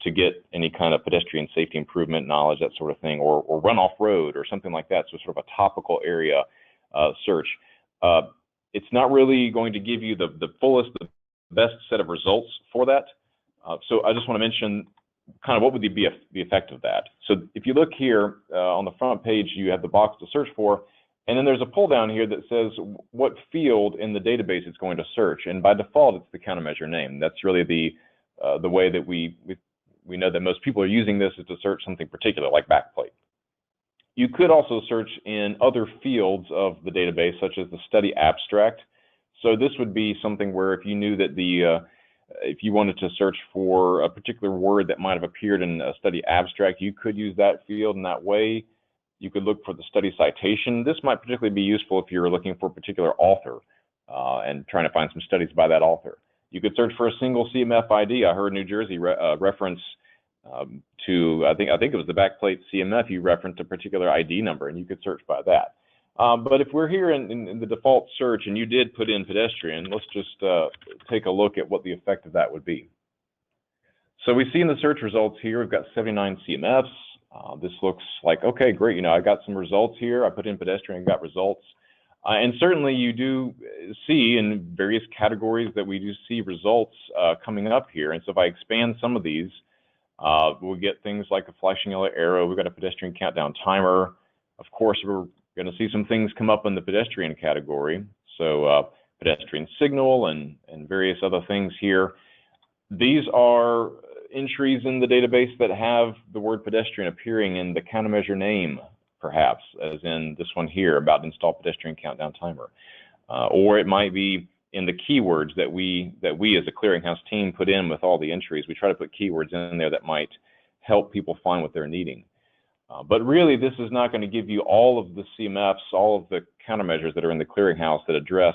S2: to get any kind of pedestrian safety improvement knowledge, that sort of thing, or run off road or something like that. So sort of a topical area search. It's not really going to give you the fullest, the best set of results for that. So I just want to mention kind of what would be the effect of that. So if you look here on the front page, you have the box to search for, and then there's a pull down here that says what field in the database it's going to search, and by default it's the countermeasure name. That's really the way that we know that most people are using this, is to search something particular like backplate. You could also search in other fields of the database, such as the study abstract. So this would be something where if you knew that if you wanted to search for a particular word that might have appeared in a study abstract, you could use that field in that way. You could look for the study citation. This might particularly be useful if you're looking for a particular author and trying to find some studies by that author. You could search for a single CMF ID. I heard New Jersey reference to, I think it was the backplate CMF, you referenced a particular ID number, and you could search by that. But if we're here in the default search and you did put in pedestrian, let's just take a look at what the effect of that would be. So we see in the search results here, we've got 79 CMFs. This looks like, okay, great, I got some results here. I put in pedestrian, got results. And certainly you do see in various categories that we do see results coming up here. And so if I expand some of these, we'll get things like a flashing yellow arrow. We've got a pedestrian countdown timer. Of course, we've You're going to see some things come up in the pedestrian category. So pedestrian signal and various other things here. These are entries in the database that have the word pedestrian appearing in the countermeasure name, perhaps, as in this one here about install pedestrian countdown timer. Or it might be in the keywords that we as a clearinghouse team put in with all the entries. We try to put keywords in there that might help people find what they're needing. But really, this is not going to give you all of the CMFs, all of the countermeasures that are in the clearinghouse that address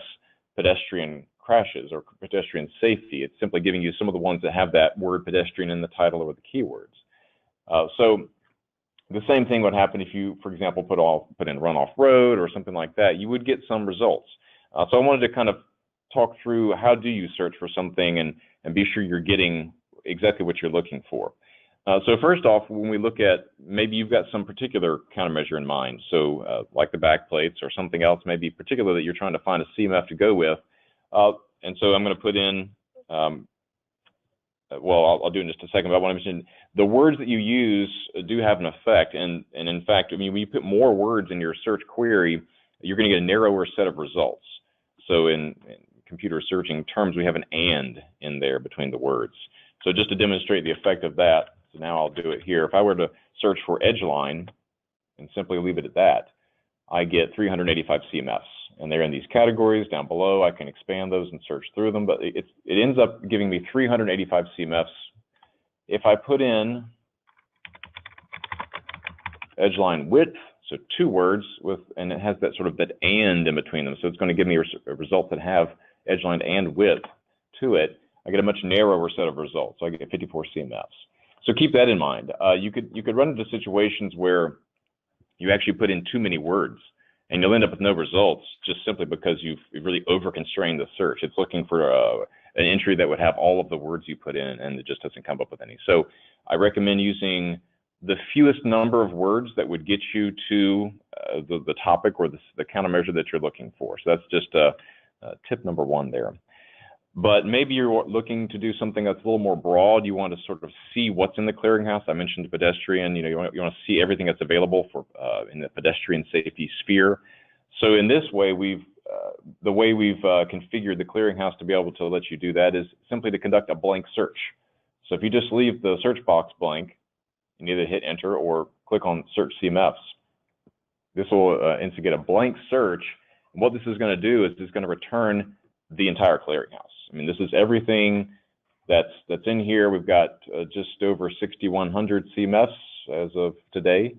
S2: pedestrian crashes or pedestrian safety. It's simply giving you some of the ones that have that word pedestrian in the title or the keywords. So the same thing would happen if you, for example, put in runoff road or something like that. You would get some results. So I wanted to kind of talk through how do you search for something and be sure you're getting exactly what you're looking for. So first off, when we look at, maybe you've got some particular countermeasure in mind, so like the back plates or something else, maybe particular that you're trying to find a CMF to go with. And so I'm going to put in, well, I'll do it in just a second, but I want to mention the words that you use do have an effect. And in fact, I mean, when you put more words in your search query, you're going to get a narrower set of results. So in computer searching terms, we have an and in there between the words. So just to demonstrate the effect of that, so now I'll do it here. If I were to search for edgeline and simply leave it at that, I get 385 CMFs. And they're in these categories down below. I can expand those and search through them, but it ends up giving me 385 CMFs. If I put in edgeline width, so 2 words with, and it has that sort of that and in between them, so it's going to give me a result that have edgeline and width to it. I get a much narrower set of results. So I get 54 CMFs. So keep that in mind. You could run into situations where you actually put in too many words, and you'll end up with no results just simply because you've really over-constrained the search. It's looking for an entry that would have all of the words you put in, and it just doesn't come up with any. So I recommend using the fewest number of words that would get you to the topic or the countermeasure that you're looking for. So that's just tip number 1 there. But maybe you're looking to do something that's a little more broad. You want to sort of see what's in the clearinghouse. I mentioned the pedestrian. You want to see everything that's available for in the pedestrian safety sphere. So in this way, the way we've configured the clearinghouse to be able to let you do that is simply to conduct a blank search. So if you just leave the search box blank, and either hit enter or click on search CMFs, this will instigate a blank search. And what this is going to do is it's going to return the entire clearinghouse. I mean, this is everything that's in here. We've got just over 6,100 CMFs as of today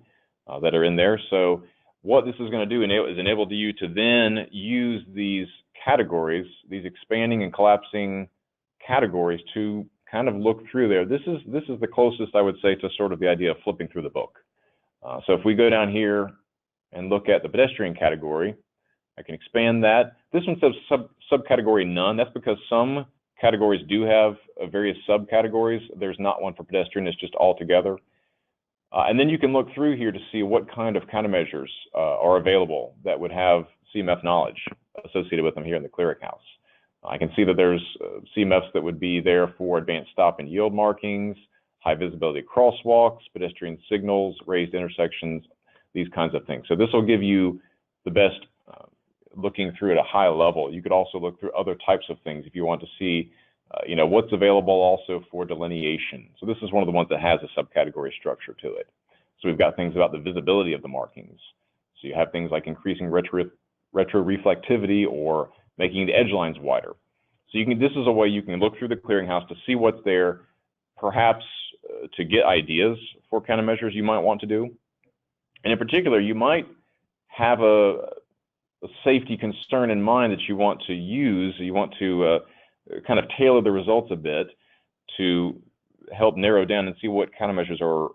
S2: that are in there. So what this is going to do is enable you to then use these categories, these expanding and collapsing categories, to kind of look through there. This is the closest, I would say, to sort of the idea of flipping through the book. So if we go down here and look at the pedestrian category, I can expand that. This one says subcategory none. That's because some categories do have various subcategories. There's not one for pedestrian. It's just all together. And then you can look through here to see what kind of countermeasures are available that would have CMF knowledge associated with them here in the clearinghouse. I can see that there's CMFs that would be there for advanced stop and yield markings, high visibility crosswalks, pedestrian signals, raised intersections, these kinds of things. So this will give you the best looking through at a high level. You could also look through other types of things if you want to see, what's available also for delineation. So this is one of the ones that has a subcategory structure to it. So we've got things about the visibility of the markings. So you have things like increasing retroreflectivity or making the edge lines wider. So this is a way you can look through the clearinghouse to see what's there, perhaps to get ideas for countermeasures you might want to do. And in particular, you might have a safety concern in mind that you want to use. You want to kind of tailor the results a bit to help narrow down and see what countermeasures are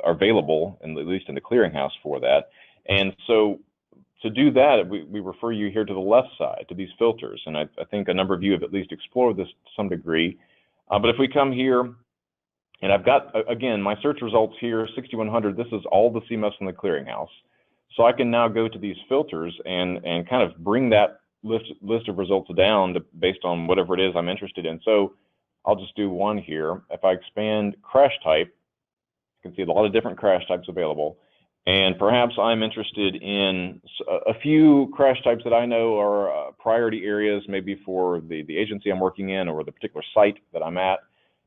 S2: available, at least in the clearinghouse for that. And so to do that, we refer you here to the left side, to these filters. And I think a number of you have at least explored this to some degree. But if we come here, and I've got, again, my search results here, 6,100, this is all the CMFs in the clearinghouse. So I can now go to these filters and kind of bring that list of results down based on whatever it is I'm interested in. So I'll just do one here. If I expand crash type, you can see a lot of different crash types available. And perhaps I'm interested in a few crash types that I know are priority areas, maybe for the agency I'm working in or the particular site that I'm at.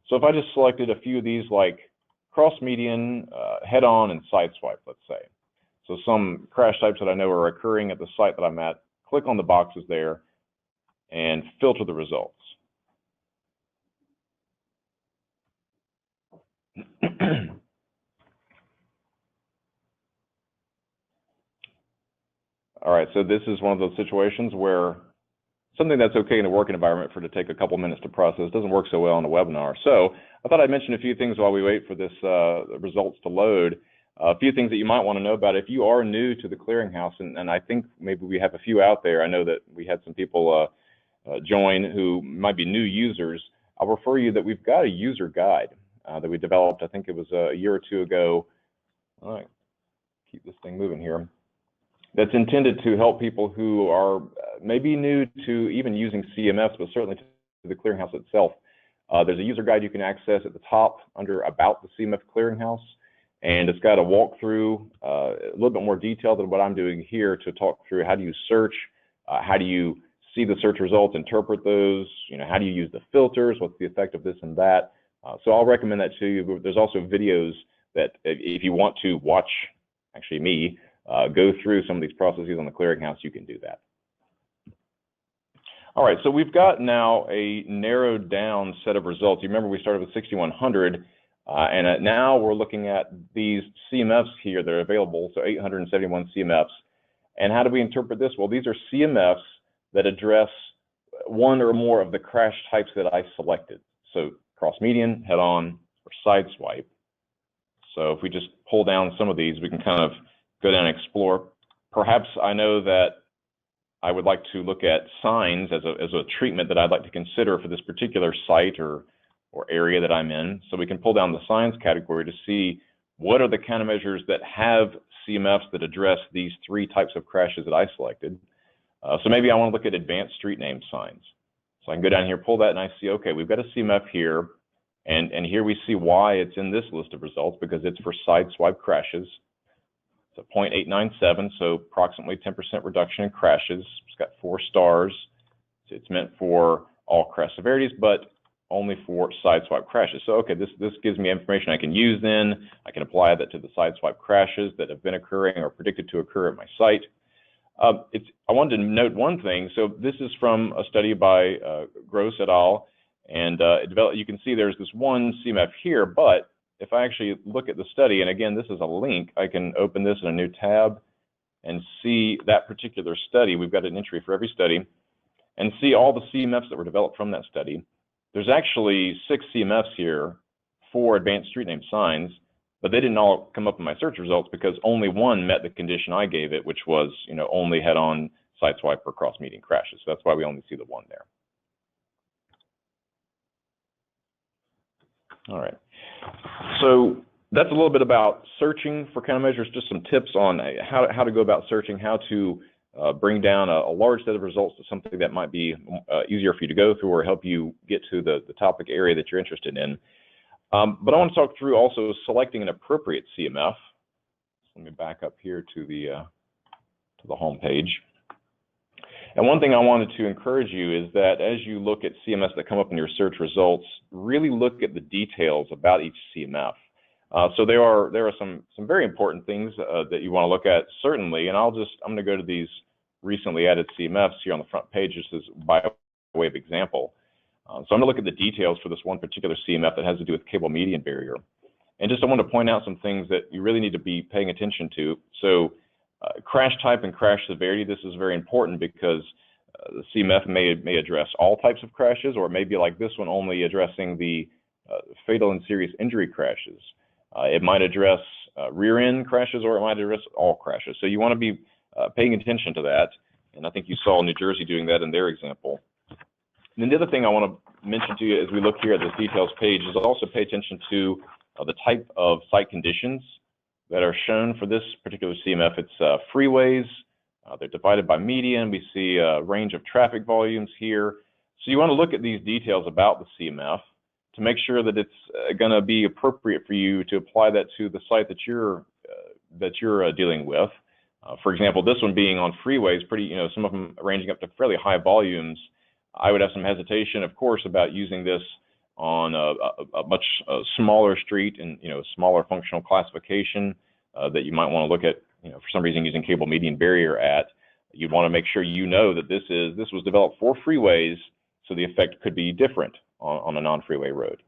S2: So if I just selected a few of these, like cross-median, head-on, and sideswipe, let's say. So some crash types that I know are occurring at the site that I'm at, click on the boxes there and filter the results. All right, so this is one of those situations where something that's okay in a working environment for it to take a couple minutes to process doesn't work so well on a webinar. So I thought I'd mention a few things while we wait for this results to load. A few things that you might want to know about if you are new to the clearinghouse, and I think maybe we have a few out there. I know that we had some people join who might be new users. I'll refer you that we've got a user guide that we developed, I think it was a year or two ago. All right, keep this thing moving here. That's intended to help people who are maybe new to even using CMFs, but certainly to the clearinghouse itself. There's a user guide you can access at the top under About the CMF Clearinghouse, and it's got a walkthrough, a little bit more detail than what I'm doing here to talk through how do you search, how do you see the search results, interpret those, how do you use the filters, what's the effect of this and that. So I'll recommend that to you. There's also videos that if you want to watch, actually me, go through some of these processes on the clearinghouse, you can do that. All right, so we've got now a narrowed down set of results. You remember we started with 6,100, and now we're looking at these CMFs here that are available, so 871 CMFs. And how do we interpret this? Well, these are CMFs that address one or more of the crash types that I selected. So cross-median, head-on, or sideswipe. So if we just pull down some of these, we can kind of go down and explore. Perhaps I know that I would like to look at signs as a treatment that I'd like to consider for this particular site or area that I'm in. So we can pull down the signs category to see what are the countermeasures that have CMFs that address these three types of crashes that I selected. So maybe I want to look at advanced street name signs. So I can go down here, pull that, and I see, okay, we've got a CMF here, and here we see why it's in this list of results, because it's for sideswipe crashes. So 0.897, so approximately 10% reduction in crashes. It's got 4 stars. So it's meant for all crash severities, but only for sideswipe crashes. So okay, this gives me information I can use then. I can apply that to the sideswipe crashes that have been occurring or predicted to occur at my site. I wanted to note one thing. So this is from a study by Gross et al. And you can see there's this one CMF here, but if I actually look at the study, and again, this is a link, I can open this in a new tab and see that particular study. We've got an entry for every study, and see all the CMFs that were developed from that study. There's actually 6 CMFs here for advanced street name signs, but they didn't all come up in my search results because only one met the condition I gave it, which was, only head-on, sideswipe, or cross-median crashes. So that's why we only see the one there. All right. So that's a little bit about searching for countermeasures, just some tips on how to go about searching, how to bring down a large set of results to something that might be easier for you to go through or help you get to the topic area that you're interested in. But I want to talk through also selecting an appropriate CMF. So let me back up here to the home page. And one thing I wanted to encourage you is that as you look at CMFs that come up in your search results, really look at the details about each CMF. So there are some very important things that you want to look at, certainly, and I'm going to go to these recently added CMFs here on the front page, just as by way of example. So I'm going to look at the details for this one particular CMF that has to do with cable median barrier. And just I want to point out some things that you really need to be paying attention to. So crash type and crash severity, this is very important because the CMF may address all types of crashes, or it may be like this one only addressing the fatal and serious injury crashes. It might address rear end crashes, or it might address all crashes. So you want to be paying attention to that. And I think you saw New Jersey doing that in their example. And then the other thing I want to mention to you as we look here at this details page is also pay attention to the type of site conditions that are shown for this particular CMF. It's freeways, they're divided by median. We see a range of traffic volumes here. So you want to look at these details about the CMF to make sure that it's going to be appropriate for you to apply that to the site that you're that you're dealing with. For example, this one being on freeways, pretty, some of them ranging up to fairly high volumes. I would have some hesitation, of course, about using this on a much smaller street and, smaller functional classification that you might want to look at, for some reason using cable median barrier at. You'd want to make sure that this was developed for freeways, so the effect could be different on a non-freeway road.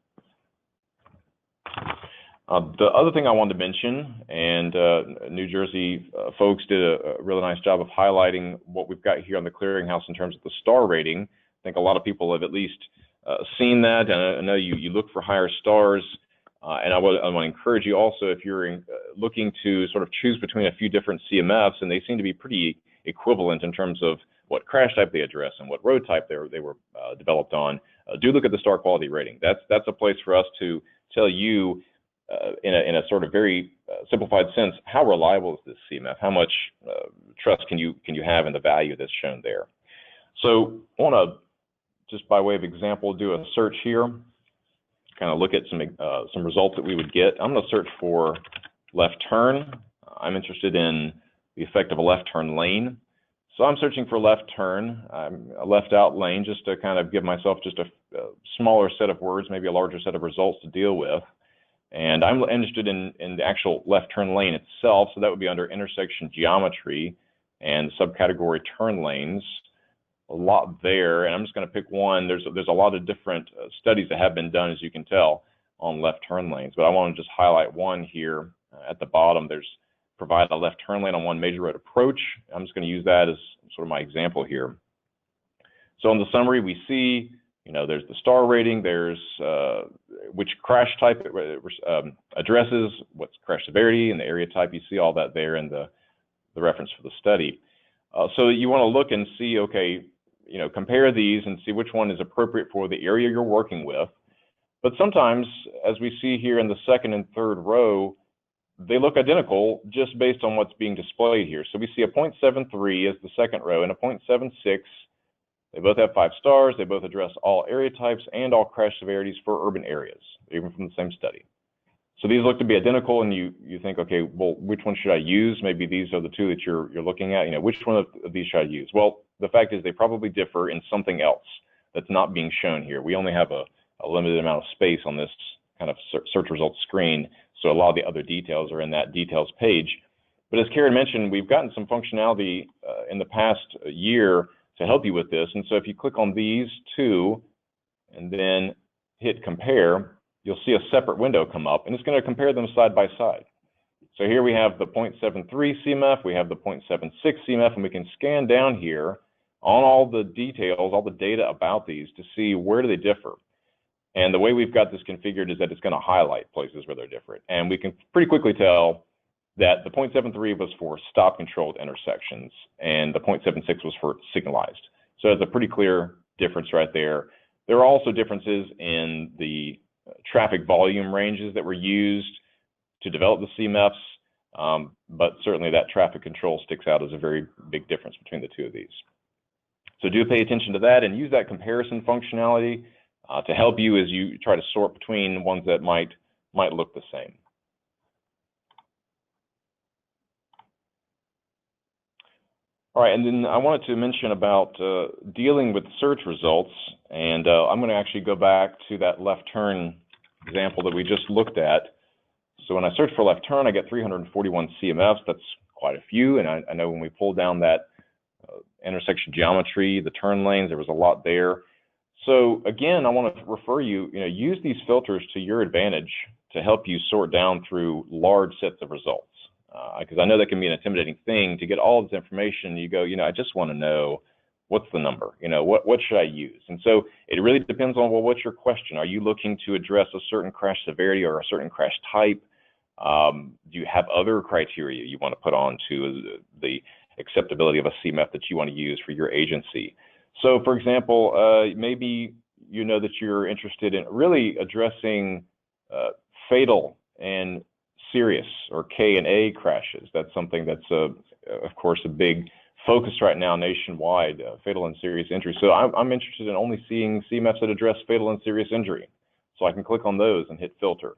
S2: The other thing I wanted to mention, and New Jersey folks did a really nice job of highlighting what we've got here on the clearinghouse in terms of the star rating. I think a lot of people have at least seen that, and I know you look for higher stars. And I want to encourage you also, if you're looking to sort of choose between a few different CMFs, and they seem to be pretty equivalent in terms of what crash type they address and what road type they were developed on, do look at the star quality rating. That's a place for us to tell you in a sort of very simplified sense, how reliable is this CMF? How much trust can you have in the value that's shown there? So I want to, just by way of example, do a search here, kind of look at some results that we would get. I'm going to search for left turn. I'm interested in the effect of a left turn lane. So I'm searching for left turn, a left out lane, just to kind of give myself just a smaller set of words, maybe a larger set of results to deal with. And I'm interested in the actual left turn lane itself. So that would be under intersection geometry and subcategory turn lanes. A lot there, and I'm just going to pick one. There's a lot of different studies that have been done, as you can tell, on left turn lanes, but I want to just highlight one here at the bottom. There's provide a left turn lane on one major road approach. I'm just going to use that as sort of my example here. So in the summary, we see, there's the star rating, there's which crash type it addresses, what's crash severity, and the area type. You see all that there in the reference for the study. So you want to look and see, okay, compare these and see which one is appropriate for the area you're working with. But sometimes, as we see here in the second and third row, they look identical just based on what's being displayed here. So we see a 0.73 as the second row and a 0.76. They both have 5 stars. They both address all area types and all crash severities for urban areas, even from the same study. So these look to be identical, and you think, okay, well, which one should I use? Maybe these are the two that you're looking at. Which one of these should I use? Well, the fact is they probably differ in something else that's not being shown here. We only have a limited amount of space on this kind of search results screen, so a lot of the other details are in that details page. But as Karen mentioned, we've gotten some functionality in the past year to help you with this. And so if you click on these two and then hit compare, you'll see a separate window come up, and it's going to compare them side by side. So here we have the 0.73 CMF, we have the 0.76 CMF, and we can scan down here on all the details, all the data about these to see where do they differ. And the way we've got this configured is that it's going to highlight places where they're different. And we can pretty quickly tell that the 0.73 was for stop-controlled intersections, and the 0.76 was for signalized. So it's a pretty clear difference right there. There are also differences in the traffic volume ranges that were used to develop the CMFs, but certainly that traffic control sticks out as a very big difference between the two of these. So do pay attention to that and use that comparison functionality to help you as you try to sort between ones that might look the same. All right, and then I wanted to mention about dealing with search results, and I'm going to actually go back to that left turn example that we just looked at. So when I search for left turn, I get 341 CMFs. That's quite a few, and I know when we pulled down that intersection geometry, the turn lanes, there was a lot there. So again, I want to refer you, use these filters to your advantage to help you sort down through large sets of results. Because I know that can be an intimidating thing to get all this information. You go, I just want to know what's the number, what should I use? And so it really depends on, well, what's your question? Are you looking to address a certain crash severity or a certain crash type? Do you have other criteria you want to put on to the acceptability of a CMF that you want to use for your agency? So for example, maybe that you're interested in really addressing fatal and serious or K and A crashes. That's something that's, of course, a big focus right now nationwide, fatal and serious injury. So I'm interested in only seeing CMFs that address fatal and serious injury. So I can click on those and hit filter.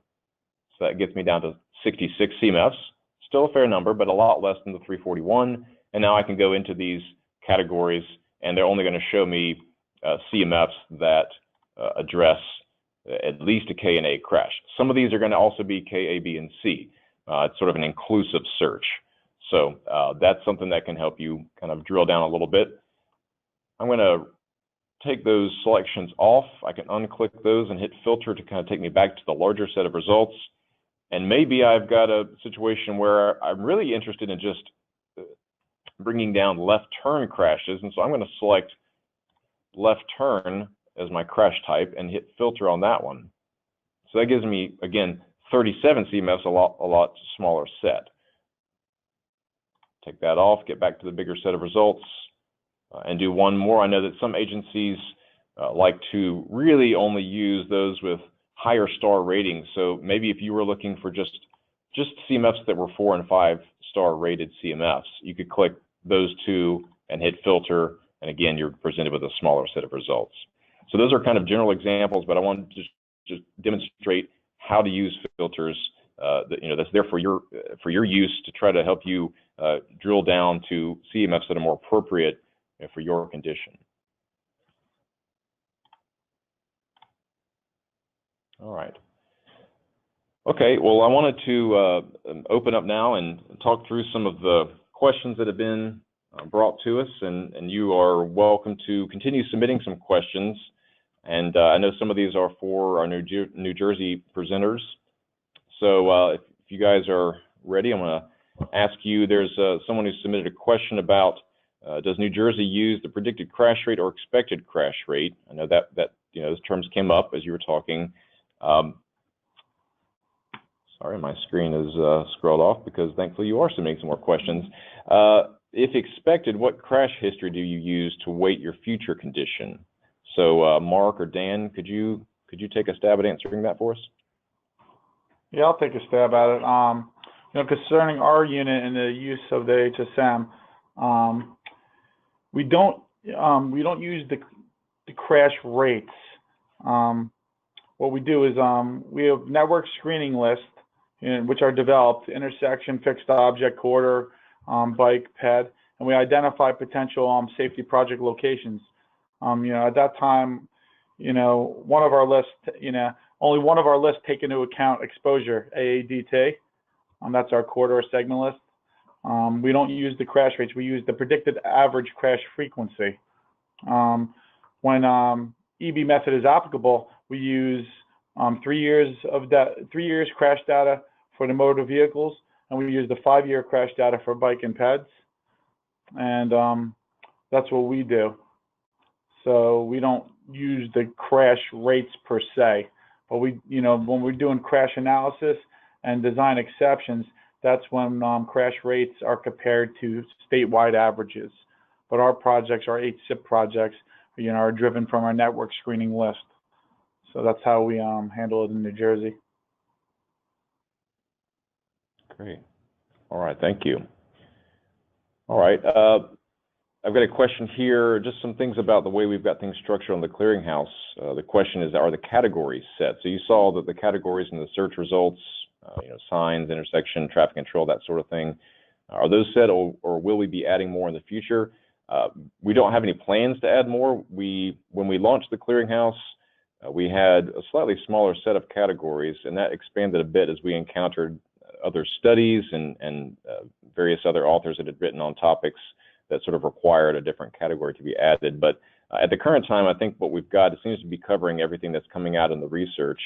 S2: So that gets me down to 66 CMFs. still a fair number, but a lot less than the 341. And now I can go into these categories, and they're only going to show me CMFs that address at least a K and A crash. Some of these are going to also be K, A, B, and C. It's sort of an inclusive search. So that's something that can help you kind of drill down a little bit. I'm going to take those selections off. I can unclick those and hit filter to kind of take me back to the larger set of results. And maybe I've got a situation where I'm really interested in just bringing down left turn crashes. And so I'm going to select left turn as my crash type and hit filter on that one. So that gives me, again, 37 CMFs, a lot smaller set. Take that off, get back to the bigger set of results, and do one more. I know that some agencies like to really only use those with higher star ratings. So maybe if you were looking for just CMFs that were 4 and 5 star rated CMFs, you could click those two and hit filter, and again, you're presented with a smaller set of results. So those are kind of general examples, but I wanted to just demonstrate how to use filters that's there for your use to try to help you drill down to CMFs that are more appropriate for your condition. All right. Okay, well, I wanted to open up now and talk through some of the questions that have been brought to us, and you are welcome to continue submitting some questions. And I know some of these are for our New Jersey presenters. So if you guys are ready, I'm going to ask you, there's someone who submitted a question about does New Jersey use the predicted crash rate or expected crash rate? I know that those terms came up as you were talking. Sorry, my screen is scrolled off because thankfully you are submitting some more questions. If expected, what crash history do you use to weight your future condition? So Mark or Dan, could you take a stab at answering that for us?
S3: Yeah, I'll take a stab at it. Concerning our unit and the use of the HSM, we don't use the crash rates. What we do is we have network screening lists, which are developed: intersection, fixed object, corridor, bike, ped, and we identify potential safety project locations. At that time, one of our lists, only one of our lists take into account exposure, AADT. That's our corridor segment list. We don't use the crash rates. We use the predicted average crash frequency. When EB method is applicable, we use 3 years crash data for the motor vehicles, and we use the 5-year crash data for bike and peds. And that's what we do. So we don't use the crash rates per se, but when we're doing crash analysis and design exceptions, that's when crash rates are compared to statewide averages. But our projects, our HSIP projects, are driven from our network screening list. So that's how we handle it in New Jersey.
S2: Great. All right, thank you. All right, I've got a question here, just some things about the way we've got things structured on the clearinghouse. The question is, are the categories set? So you saw that the categories in the search results, signs, intersection, traffic control, that sort of thing, are those set, or will we be adding more in the future? We don't have any plans to add more. When we launched the clearinghouse, we had a slightly smaller set of categories, and that expanded a bit as we encountered other studies and various other authors that had written on topics that sort of required a different category to be added. But at the current time, I think what we've got, it seems to be covering everything that's coming out in the research.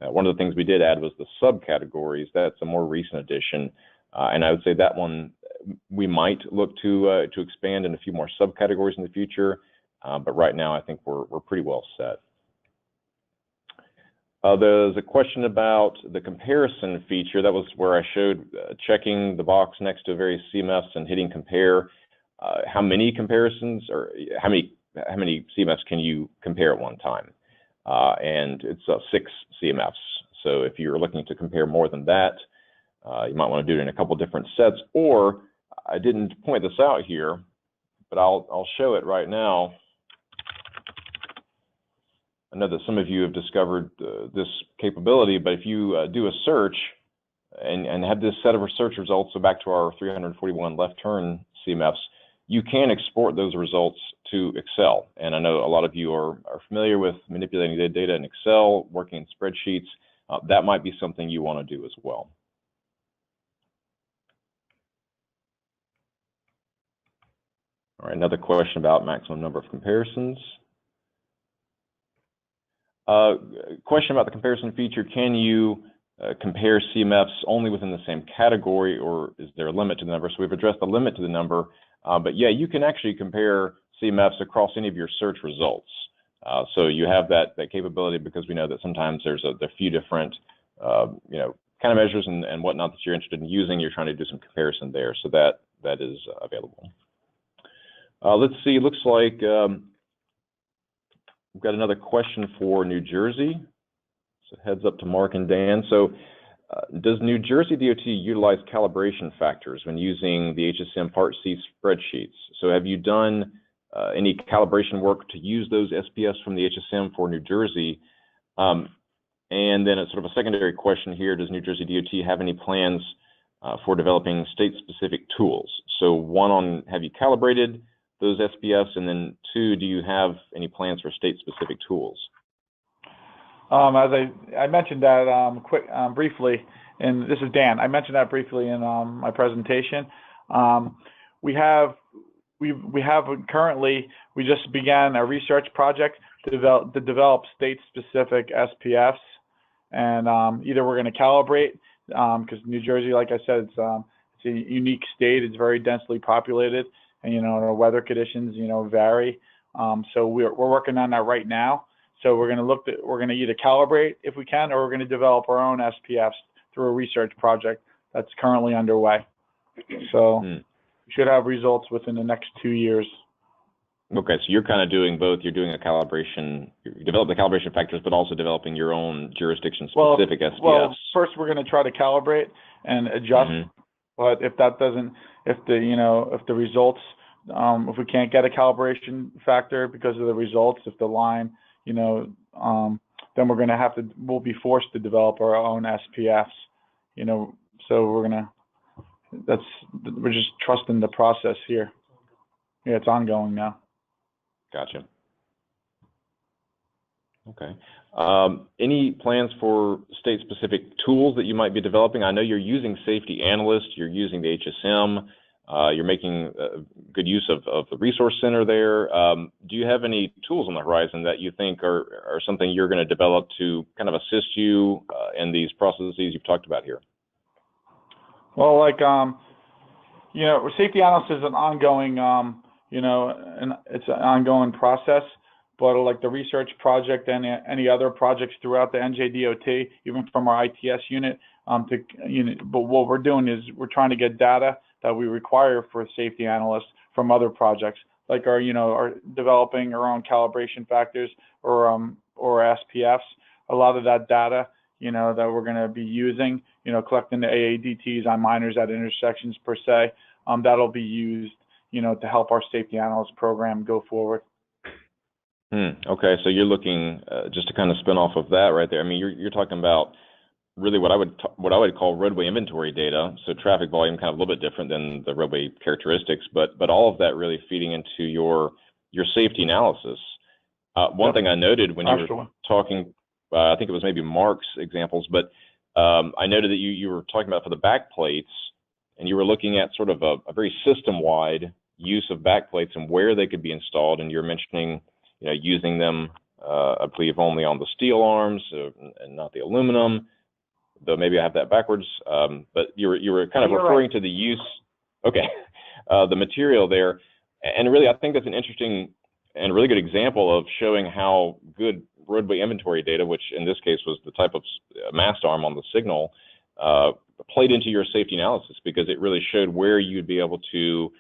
S2: One of the things we did add was the subcategories. That's a more recent addition. And I would say that one, we might look to expand in a few more subcategories in the future. But right now, I think we're pretty well set. There's a question about the comparison feature. That was where I showed checking the box next to various CMFs and hitting compare. How many comparisons, or how many CMFs can you compare at one time? And it's 6 CMFs. So if you're looking to compare more than that, you might want to do it in a couple different sets. Or I didn't point this out here, but I'll show it right now. I know that some of you have discovered this capability, but if you do a search and have this set of research results, so back to our 341 left turn CMFs, you can export those results to Excel. And I know a lot of you are familiar with manipulating the data in Excel, working in spreadsheets. That might be something you want to do as well. All right, another question about maximum number of comparisons. Question about the comparison feature. Can you compare CMFs only within the same category, or is there a limit to the number? So we've addressed the limit to the number, but yeah, you can actually compare CMFs across any of your search results. So you have that capability, because we know that sometimes there's a few different countermeasures and whatnot that you're interested in using. You're trying to do some comparison there, so that is available. Let's see. Looks like we've got another question for New Jersey. So heads up to Mark and Dan. So does New Jersey DOT utilize calibration factors when using the HSM Part C spreadsheets? So have you done any calibration work to use those SPFs from the HSM for New Jersey? And then it's sort of a secondary question here. Does New Jersey DOT have any plans for developing state-specific tools? So one, on have you calibrated those SPFs, and then two, do you have any plans for state-specific tools?
S3: As I mentioned that briefly, and this is Dan. I mentioned that briefly in my presentation. We just began a research project to develop state-specific SPFs, and either we're going to calibrate, because New Jersey, like I said, it's a unique state. It's very densely populated, and the weather conditions vary. So we're working on that right now. So we're going to either calibrate if we can, or we're going to develop our own SPFs through a research project that's currently underway. So we should have results within the next 2 years.
S2: Okay, so you're kind of doing both. You're doing a calibration, you develop the calibration factors, but also developing your own jurisdiction-specific SPFs.
S3: Well, first we're going to try to calibrate and adjust. But if that doesn't, if the results, if we can't get a calibration factor because of the results, if the line, then we'll be forced to develop our own SPFs. So we're just trusting the process here. Yeah, it's ongoing now.
S2: Gotcha. Okay. Any plans for state-specific tools that you might be developing? I know you're using Safety Analyst, you're using the HSM, you're making good use of the resource center there. Do you have any tools on the horizon that you think are something you're going to develop to kind of assist you in these processes you've talked about here?
S3: Well, Safety Analyst is an ongoing, and it's an ongoing process. But like the research project and any other projects throughout the NJDOT, even from our ITS unit, but what we're doing is we're trying to get data that we require for Safety Analysts from other projects, like our developing our own calibration factors or SPFs. A lot of that data, that we're going to be using, collecting the AADTs on minors at intersections per se, that'll be used, to help our Safety Analyst program go forward.
S2: Okay, so you're looking just to kind of spin off of that right there. I mean, you're talking about really what I would call roadway inventory data. So traffic volume, kind of a little bit different than the roadway characteristics, but all of that really feeding into your safety analysis. One thing I noted when you were talking, I think it was maybe Mark's examples, but I noted that you were talking about for the back plates, and you were looking at sort of a very system-wide use of back plates and where they could be installed, and you're mentioning using them, I believe, only on the steel arms and not the aluminum, though maybe I have that backwards. But you were kind of referring to the use, the material there. And really, I think that's an interesting and really good example of showing how good roadway inventory data, which in this case was the type of mast arm on the signal, played into your safety analysis, because it really showed where you'd be able to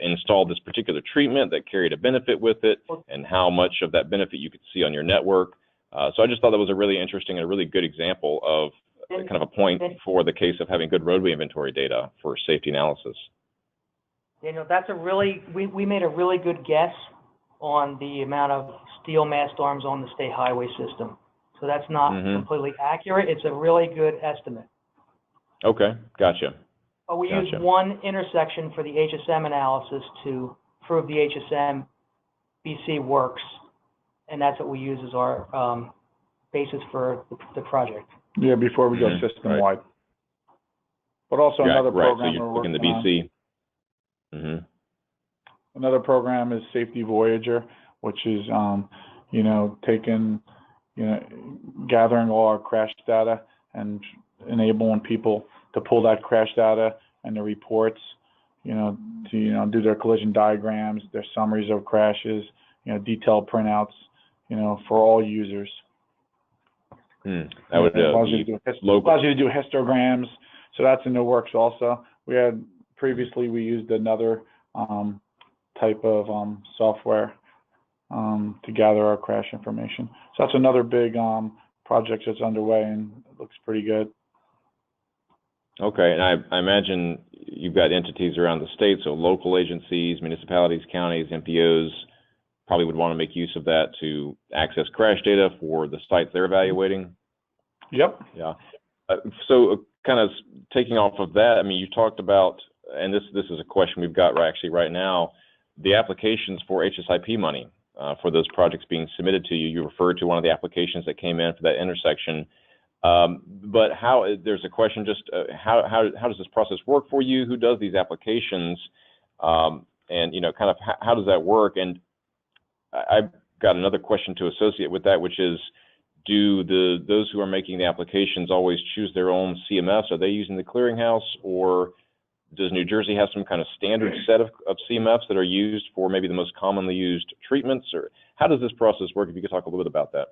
S2: install this particular treatment that carried a benefit with it, and how much of that benefit you could see on your network. So I just thought that was a really interesting and a really good example of kind of a point for the case of having good roadway inventory data for safety analysis.
S4: Daniel, that's we made a really good guess on the amount of steel mast arms on the state highway system. So that's not completely accurate. It's a really good estimate.
S2: Okay, gotcha.
S4: We use one intersection for the HSM analysis to prove the HSM BC works, and that's what we use as our basis for the project.
S3: Yeah, before we go system-wide. Right. But also another program
S2: so you're
S3: we're
S2: working
S3: working
S2: the BC.
S3: on. Another program is Safety Voyager, which is, taking, gathering all our crash data and enabling people to pull that crash data and the reports, to, do their collision diagrams, their summaries of crashes, detailed printouts, for all users.
S2: That would
S3: allows you to do histograms, so that's in the works also. Previously we used another type of software to gather our crash information. So that's another big project that's underway and it looks pretty good.
S2: Okay, and I imagine you've got entities around the state, so local agencies, municipalities, counties, MPOs probably would want to make use of that to access crash data for the sites they're evaluating.
S3: Yep.
S2: Yeah. So kind of taking off of that, I mean, you talked about, and this is a question we've got right now, the applications for HSIP money for those projects being submitted to you. You referred to one of the applications that came in for that intersection. But there's a question, just how does this process work for you? Who does these applications? And, kind of how does that work? And I've got another question to associate with that, which is, do those who are making the applications always choose their own CMFs? Are they using the clearinghouse, or does New Jersey have some kind of standard set of CMFs that are used for maybe the most commonly used treatments? Or how does this process work? If you could talk a little bit about that.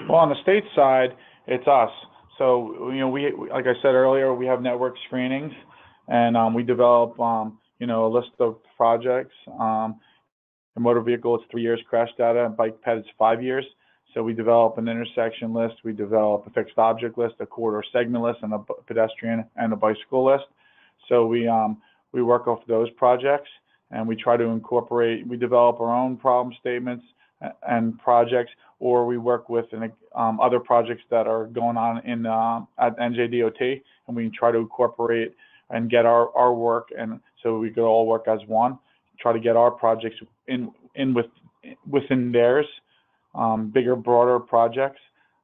S3: Well, on the state side, it's us. So, we, like I said earlier, we have network screenings, and we develop, a list of projects. A motor vehicle, it's 3 years crash data, and bike ped, it's 5 years. So we develop an intersection list, we develop a fixed object list, a corridor segment list, and a pedestrian and a bicycle list. So we work off those projects, and we try to incorporate, we develop our own problem statements and projects, or we work with other projects that are going on at NJDOT, and we try to incorporate and get our work, and so we could all work as one, try to get our projects within theirs, bigger, broader projects.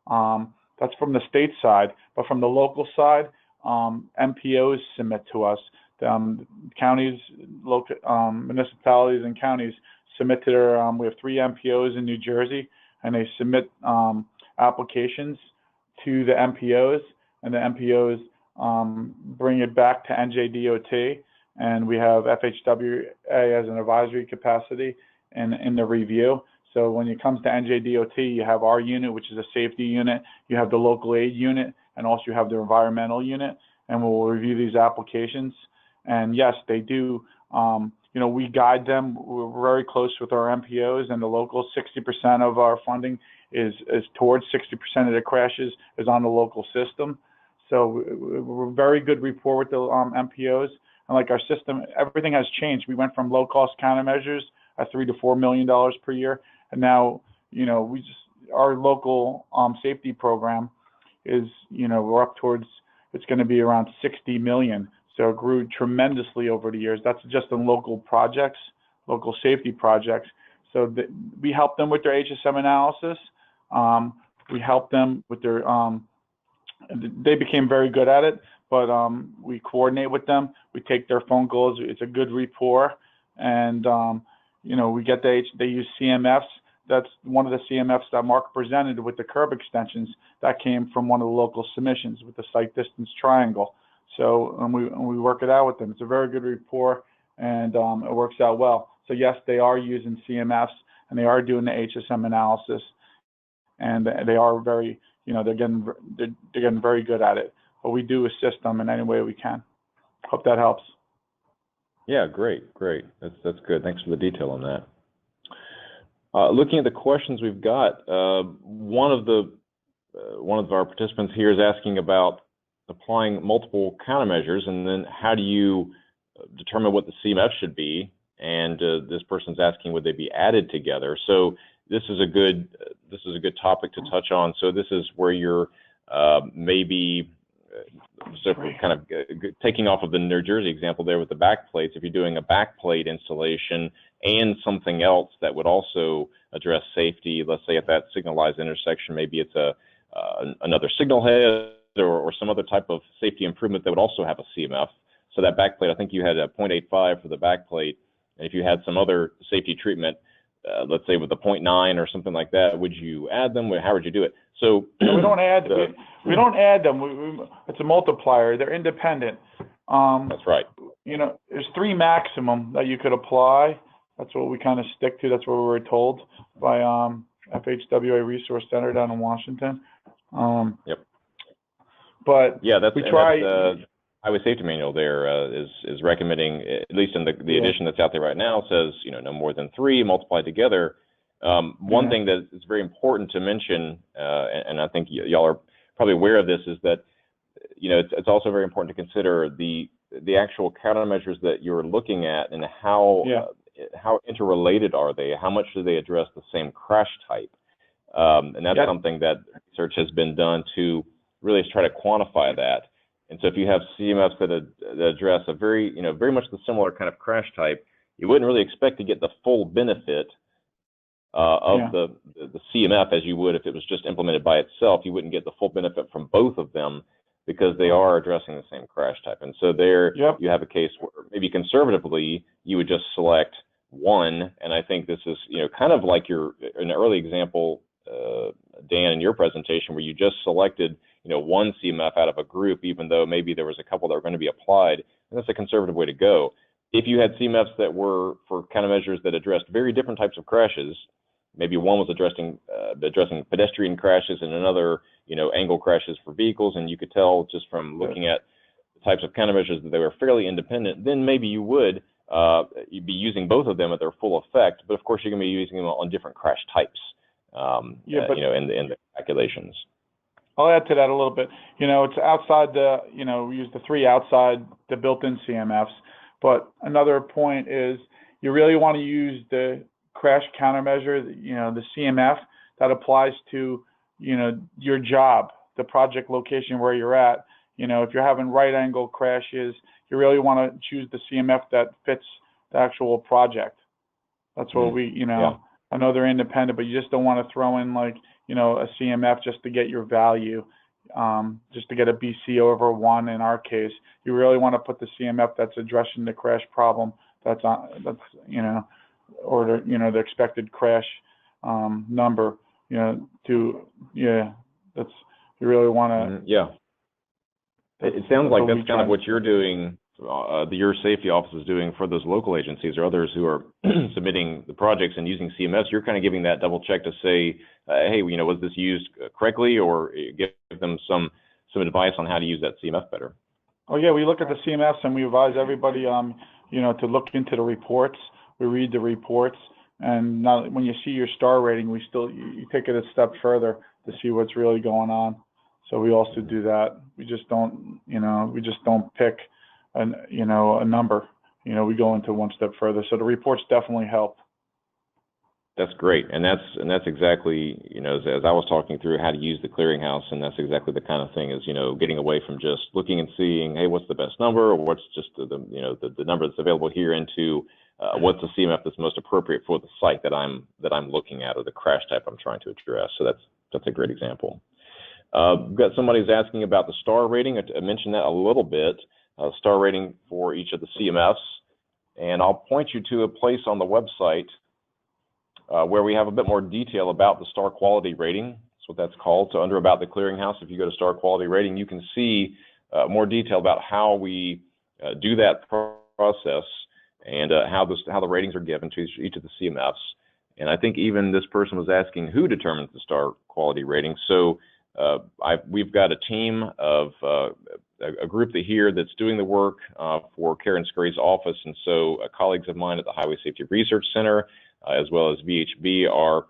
S3: That's from the state side, but from the local side, MPOs submit to us. Counties, local municipalities, and counties submit to their. We have 3 MPOs in New Jersey, and they submit applications to the MPOs, and the MPOs bring it back to NJDOT, and we have FHWA as an advisory capacity in the review. So when it comes to NJDOT, you have our unit, which is a safety unit, you have the local aid unit, and also you have the environmental unit, and we'll review these applications. And yes, they do, we guide them. We're very close with our MPOs and the local. 60% of our funding is towards 60% of the crashes is on the local system. So we're very good rapport with the MPOs. And like our system, everything has changed. We went from low-cost countermeasures at $3 to $4 million per year, and now, our local safety program is, we're up towards, it's going to be around 60 million. So it grew tremendously over the years. That's just in local projects, local safety projects. So we help them with their HSM analysis. We help them with their, they became very good at it, but we coordinate with them. We take their phone calls. It's a good rapport. And, we get they use CMFs. That's one of the CMFs that Mark presented with the curb extensions. That came from one of the local submissions with the site distance triangle. So we work it out with them. It's a very good rapport, and it works out well. So yes, they are using CMFs, and they are doing the HSM analysis, and they are very, they're getting very good at it. But we do assist them in any way we can. Hope that helps.
S2: Yeah, great. That's good. Thanks for the detail on that. Looking at the questions we've got, one of our participants here is asking about applying multiple countermeasures, and then how do you determine what the CMF should be? And this person's asking, would they be added together? So this is a good topic to touch on. So this is where you're maybe so for kind of taking off of the New Jersey example there with the back plates, if you're doing a back plate installation and something else that would also address safety, let's say at that signalized intersection, maybe it's another signal head or some other type of safety improvement that would also have a CMF. So that back plate, I think you had a 0.85 for the back plate. And if you had some other safety treatment, let's say with a 0.9 or something like that, would you add them? How would you do it? So
S3: we don't add we don't add them. It's a multiplier. They're independent.
S2: That's right.
S3: You know, there's 3 maximum that you could apply. That's what we kind of stick to. That's what we were told by FHWA Resource Center down in Washington.
S2: Yep.
S3: But
S2: yeah,
S3: we try.
S2: Highway safety manual there is recommending, at least in the edition that's out there right now, says no more than 3 multiplied together. One thing that is very important to mention, and I think y'all are probably aware of this, is that it's also very important to consider the actual countermeasures that you're looking at and how interrelated are they? How much do they address the same crash type? And that's something that research has been done to really try to quantify that. And so if you have CMFs that address a very much the similar kind of crash type, you wouldn't really expect to get the full benefit of the CMF as you would if it was just implemented by itself. You wouldn't get the full benefit from both of them because they are addressing the same crash type. And so there you have a case where maybe conservatively you would just select one. And I think this is kind of like an early example, Dan, in your presentation, where you just selected one CMF out of a group, even though maybe there was a couple that were going to be applied. And that's a conservative way to go. If you had CMFs that were for countermeasures that addressed very different types of crashes, maybe one was addressing pedestrian crashes and another, angle crashes for vehicles, and you could tell just from looking at the types of countermeasures that they were fairly independent, then maybe you would you'd be using both of them at their full effect. But of course, you're going to be using them on different crash types, in the calculations.
S3: I'll add to that a little bit. It's outside we use the 3 outside the built-in CMFs. But another point is you really want to use the crash countermeasure, the CMF that applies to, your job, the project location where you're at. If you're having right angle crashes, you really want to choose the CMF that fits the actual project. That's what I know they're independent, but you just don't want to throw in a CMF just to get your value, just to get a BC over 1 in our case. You really want to put the CMF that's addressing the crash problem or the expected crash number, that's, you really want to.
S2: It sounds like that's kind of what you're doing, your safety office is doing for those local agencies or others who are submitting the projects and using CMS. You're kind of giving that double check to say, hey, was this used correctly, or give them some advice on how to use that CMF better.
S3: Oh yeah, we look at the CMS and we advise everybody, to look into the reports. We read the reports, and now when you see your star rating, you take it a step further to see what's really going on. So we also do that. We just don't pick a number. We go into one step further. So the reports definitely help.
S2: That's great, and that's exactly as I was talking through how to use the clearinghouse, and that's exactly the kind of thing is getting away from just looking and seeing, hey, what's the best number, or what's just the number that's available here, into what's the CMF that's most appropriate for the site that I'm looking at, or the crash type I'm trying to address. So that's a great example. We've got somebody who's asking about the star rating. I mentioned that a little bit. Star rating for each of the CMFs, and I'll point you to a place on the website where we have a bit more detail about the star quality rating. That's what that's called. So under About the Clearinghouse, if you go to star quality rating, you can see more detail about how we do that process and how the ratings are given to each of the CMFs. And I think even this person was asking who determines the star quality rating. So we've got a team of a group here that's doing the work for Karen Scurry's office, and so colleagues of mine at the Highway Safety Research Center, as well as VHB, are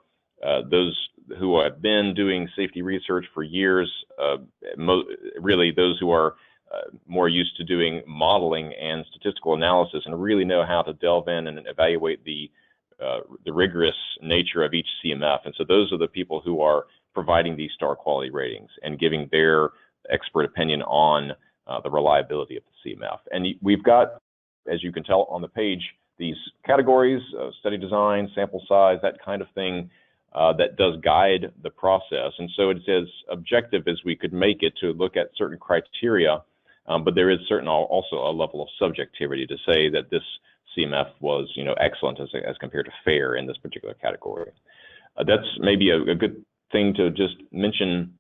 S2: those who have been doing safety research for years, really those who are more used to doing modeling and statistical analysis and really know how to delve in and evaluate the rigorous nature of each CMF. And so those are the people who are providing these star quality ratings and giving their expert opinion on the reliability of the CMF. And we've got, as you can tell on the page, these categories, study design, sample size, that kind of thing, that does guide the process. And so it's as objective as we could make it to look at certain criteria, but there is also a level of subjectivity to say that this CMF was, excellent as compared to fair in this particular category. That's maybe a good thing to just mention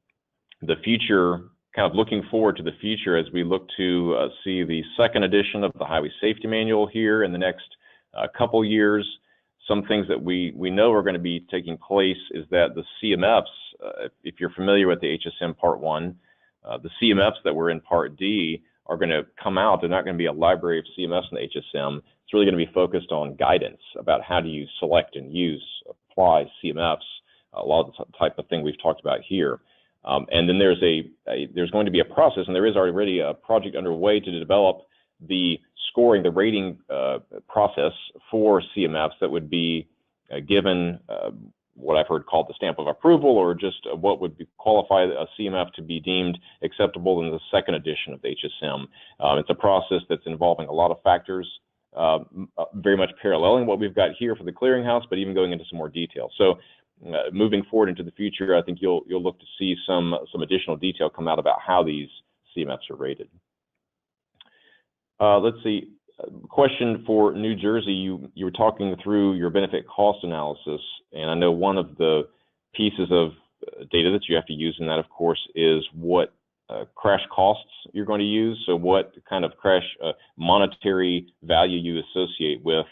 S2: the future, kind of looking forward to the future as we look to see the second edition of the Highway Safety Manual here in the next couple years. Some things that we know are going to be taking place is that the CMFs, if you're familiar with the HSM Part 1, the CMFs that were in Part D are going to come out. They're not going to be a library of CMFs in the HSM. It's really going to be focused on guidance about how do you select and apply CMFs, a lot of the type of thing we've talked about here. And then there's going to be a process, and there is already a project underway to develop the scoring, the rating process for CMFs that would be given what I've heard called the stamp of approval, or just what would qualify a CMF to be deemed acceptable in the second edition of the HSM. It's a process that's involving a lot of factors, very much paralleling what we've got here for the clearinghouse, but even going into some more detail. So moving forward into the future, I think you'll look to see some additional detail come out about how these CMFs are rated. Let's see. Question for New Jersey. You were talking through your benefit cost analysis, and I know one of the pieces of data that you have to use in that, of course, is what crash costs you're going to use. So what kind of crash monetary value you associate with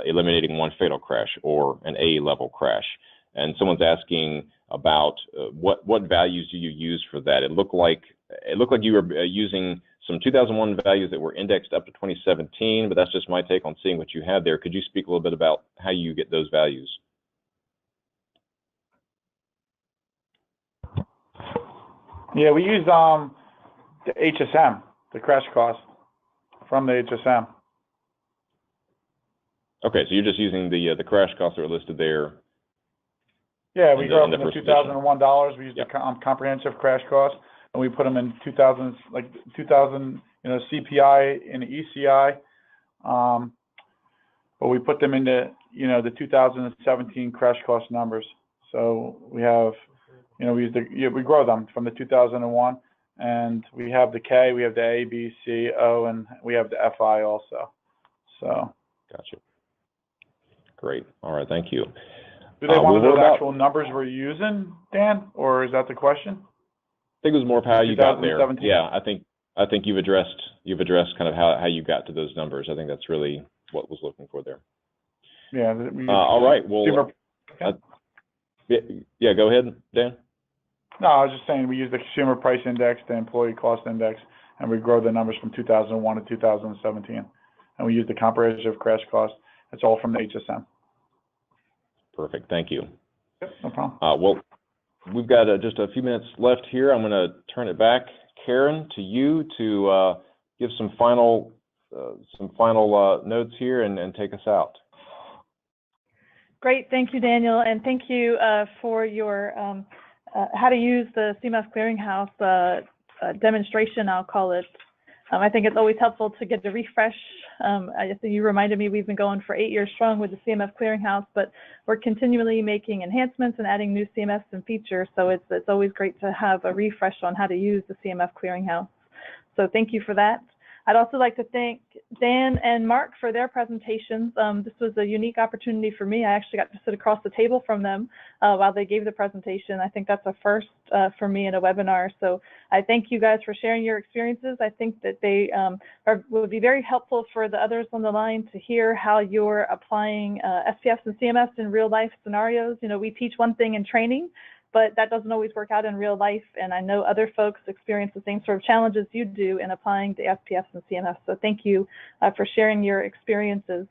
S2: eliminating one fatal crash or an A-level crash. And someone's asking about what values do you use for that? It looked like you were using some 2001 values that were indexed up to 2017, but that's just my take on seeing what you had there. Could you speak a little bit about how you get those values?
S3: Yeah, we use the HSM, the crash cost from the HSM.
S2: Okay, so you're just using the crash costs that are listed there.
S3: Yeah, we go from the $2001. We use the comprehensive crash cost, and we put them in 2000, CPI and ECI. But we put them into, the 2017 crash cost numbers. So we have, we grow them from the 2001, and we have the K, we have the A, B, C, O, and we have the FI also. So.
S2: Gotcha. Great. All right. Thank you.
S3: Do they want those actual numbers we're using, Dan, or is that the question?
S2: I think it was more of how you got there. Yeah, I think you've addressed kind of how you got to those numbers. I think that's really what was looking for there.
S3: Yeah.
S2: All right. Well. Yeah. Go ahead, Dan.
S3: No, I was just saying we use the consumer price index, the employee cost index, and we grow the numbers from 2001 to 2017, and we use the comprehensive crash cost. It's all from the HSM.
S2: Perfect. Thank you.
S3: Yep, no problem.
S2: Well, we've got just a few minutes left here. I'm going to turn it back, Karen, to you to give some final notes here and take us out.
S1: Great. Thank you, Daniel, and thank you for your how to use the CMF Clearinghouse demonstration, I'll call it. I think it's always helpful to get the refresh. I think you reminded me we've been going for 8 years strong with the CMF Clearinghouse, but we're continually making enhancements and adding new CMFs and features. So it's always great to have a refresh on how to use the CMF Clearinghouse. So thank you for that. I'd also like to thank Dan and Mark for their presentations. This was a unique opportunity for me. I actually got to sit across the table from them while they gave the presentation. I think that's a first for me in a webinar. So I thank you guys for sharing your experiences. I think that they will be very helpful for the others on the line to hear how you're applying SPFs and CMFs in real life scenarios. We teach one thing in training, but that doesn't always work out in real life, and I know other folks experience the same sort of challenges you do in applying the SPFs and CMFs. So thank you for sharing your experiences.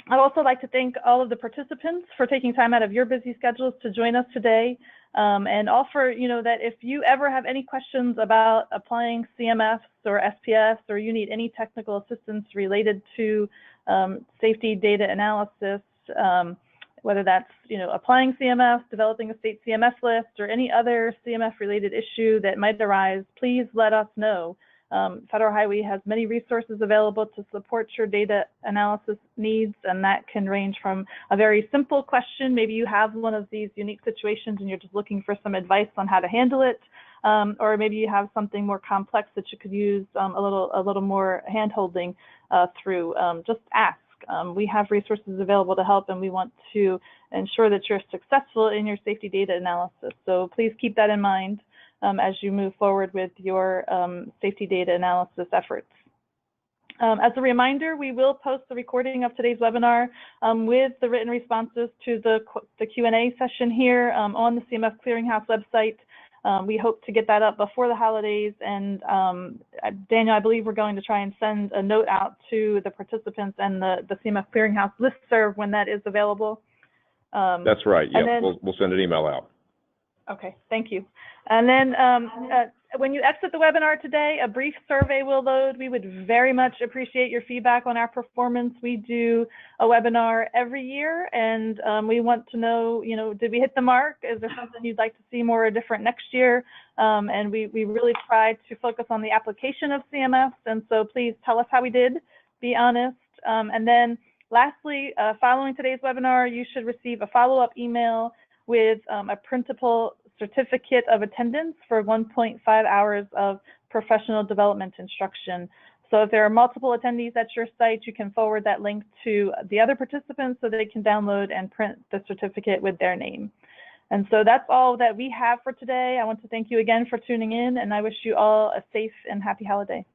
S1: I'd also like to thank all of the participants for taking time out of your busy schedules to join us today, and offer, that if you ever have any questions about applying CMFs or SPFs, or you need any technical assistance related to safety data analysis, whether that's, applying CMFs, developing a state CMF list, or any other CMF related issue that might arise, please let us know. Federal Highway has many resources available to support your data analysis needs, and that can range from a very simple question. Maybe you have one of these unique situations and you're just looking for some advice on how to handle it, or maybe you have something more complex that you could use a little more hand-holding through. Just ask. We have resources available to help, and we want to ensure that you're successful in your safety data analysis. So please keep that in mind as you move forward with your safety data analysis efforts. As a reminder, we will post the recording of today's webinar with the written responses to the Q&A session here on the CMF Clearinghouse website. We hope to get that up before the holidays, and Daniel, I believe we're going to try and send a note out to the participants and the CMF Clearinghouse listserv when that is available.
S2: That's right. Yeah, we'll send an email out.
S1: Okay, thank you. And then when you exit the webinar today, a brief survey will load. We would very much appreciate your feedback on our performance. We do a webinar every year, and we want to know, did we hit the mark? Is there something you'd like to see more or different next year? And we really try to focus on the application of CMFs, and so please tell us how we did, be honest. And then lastly, following today's webinar, you should receive a follow-up email with a printable certificate of attendance for 1.5 hours of professional development instruction. So if there are multiple attendees at your site, you can forward that link to the other participants so they can download and print the certificate with their name. And so that's all that we have for today. I want to thank you again for tuning in, and I wish you all a safe and happy holiday.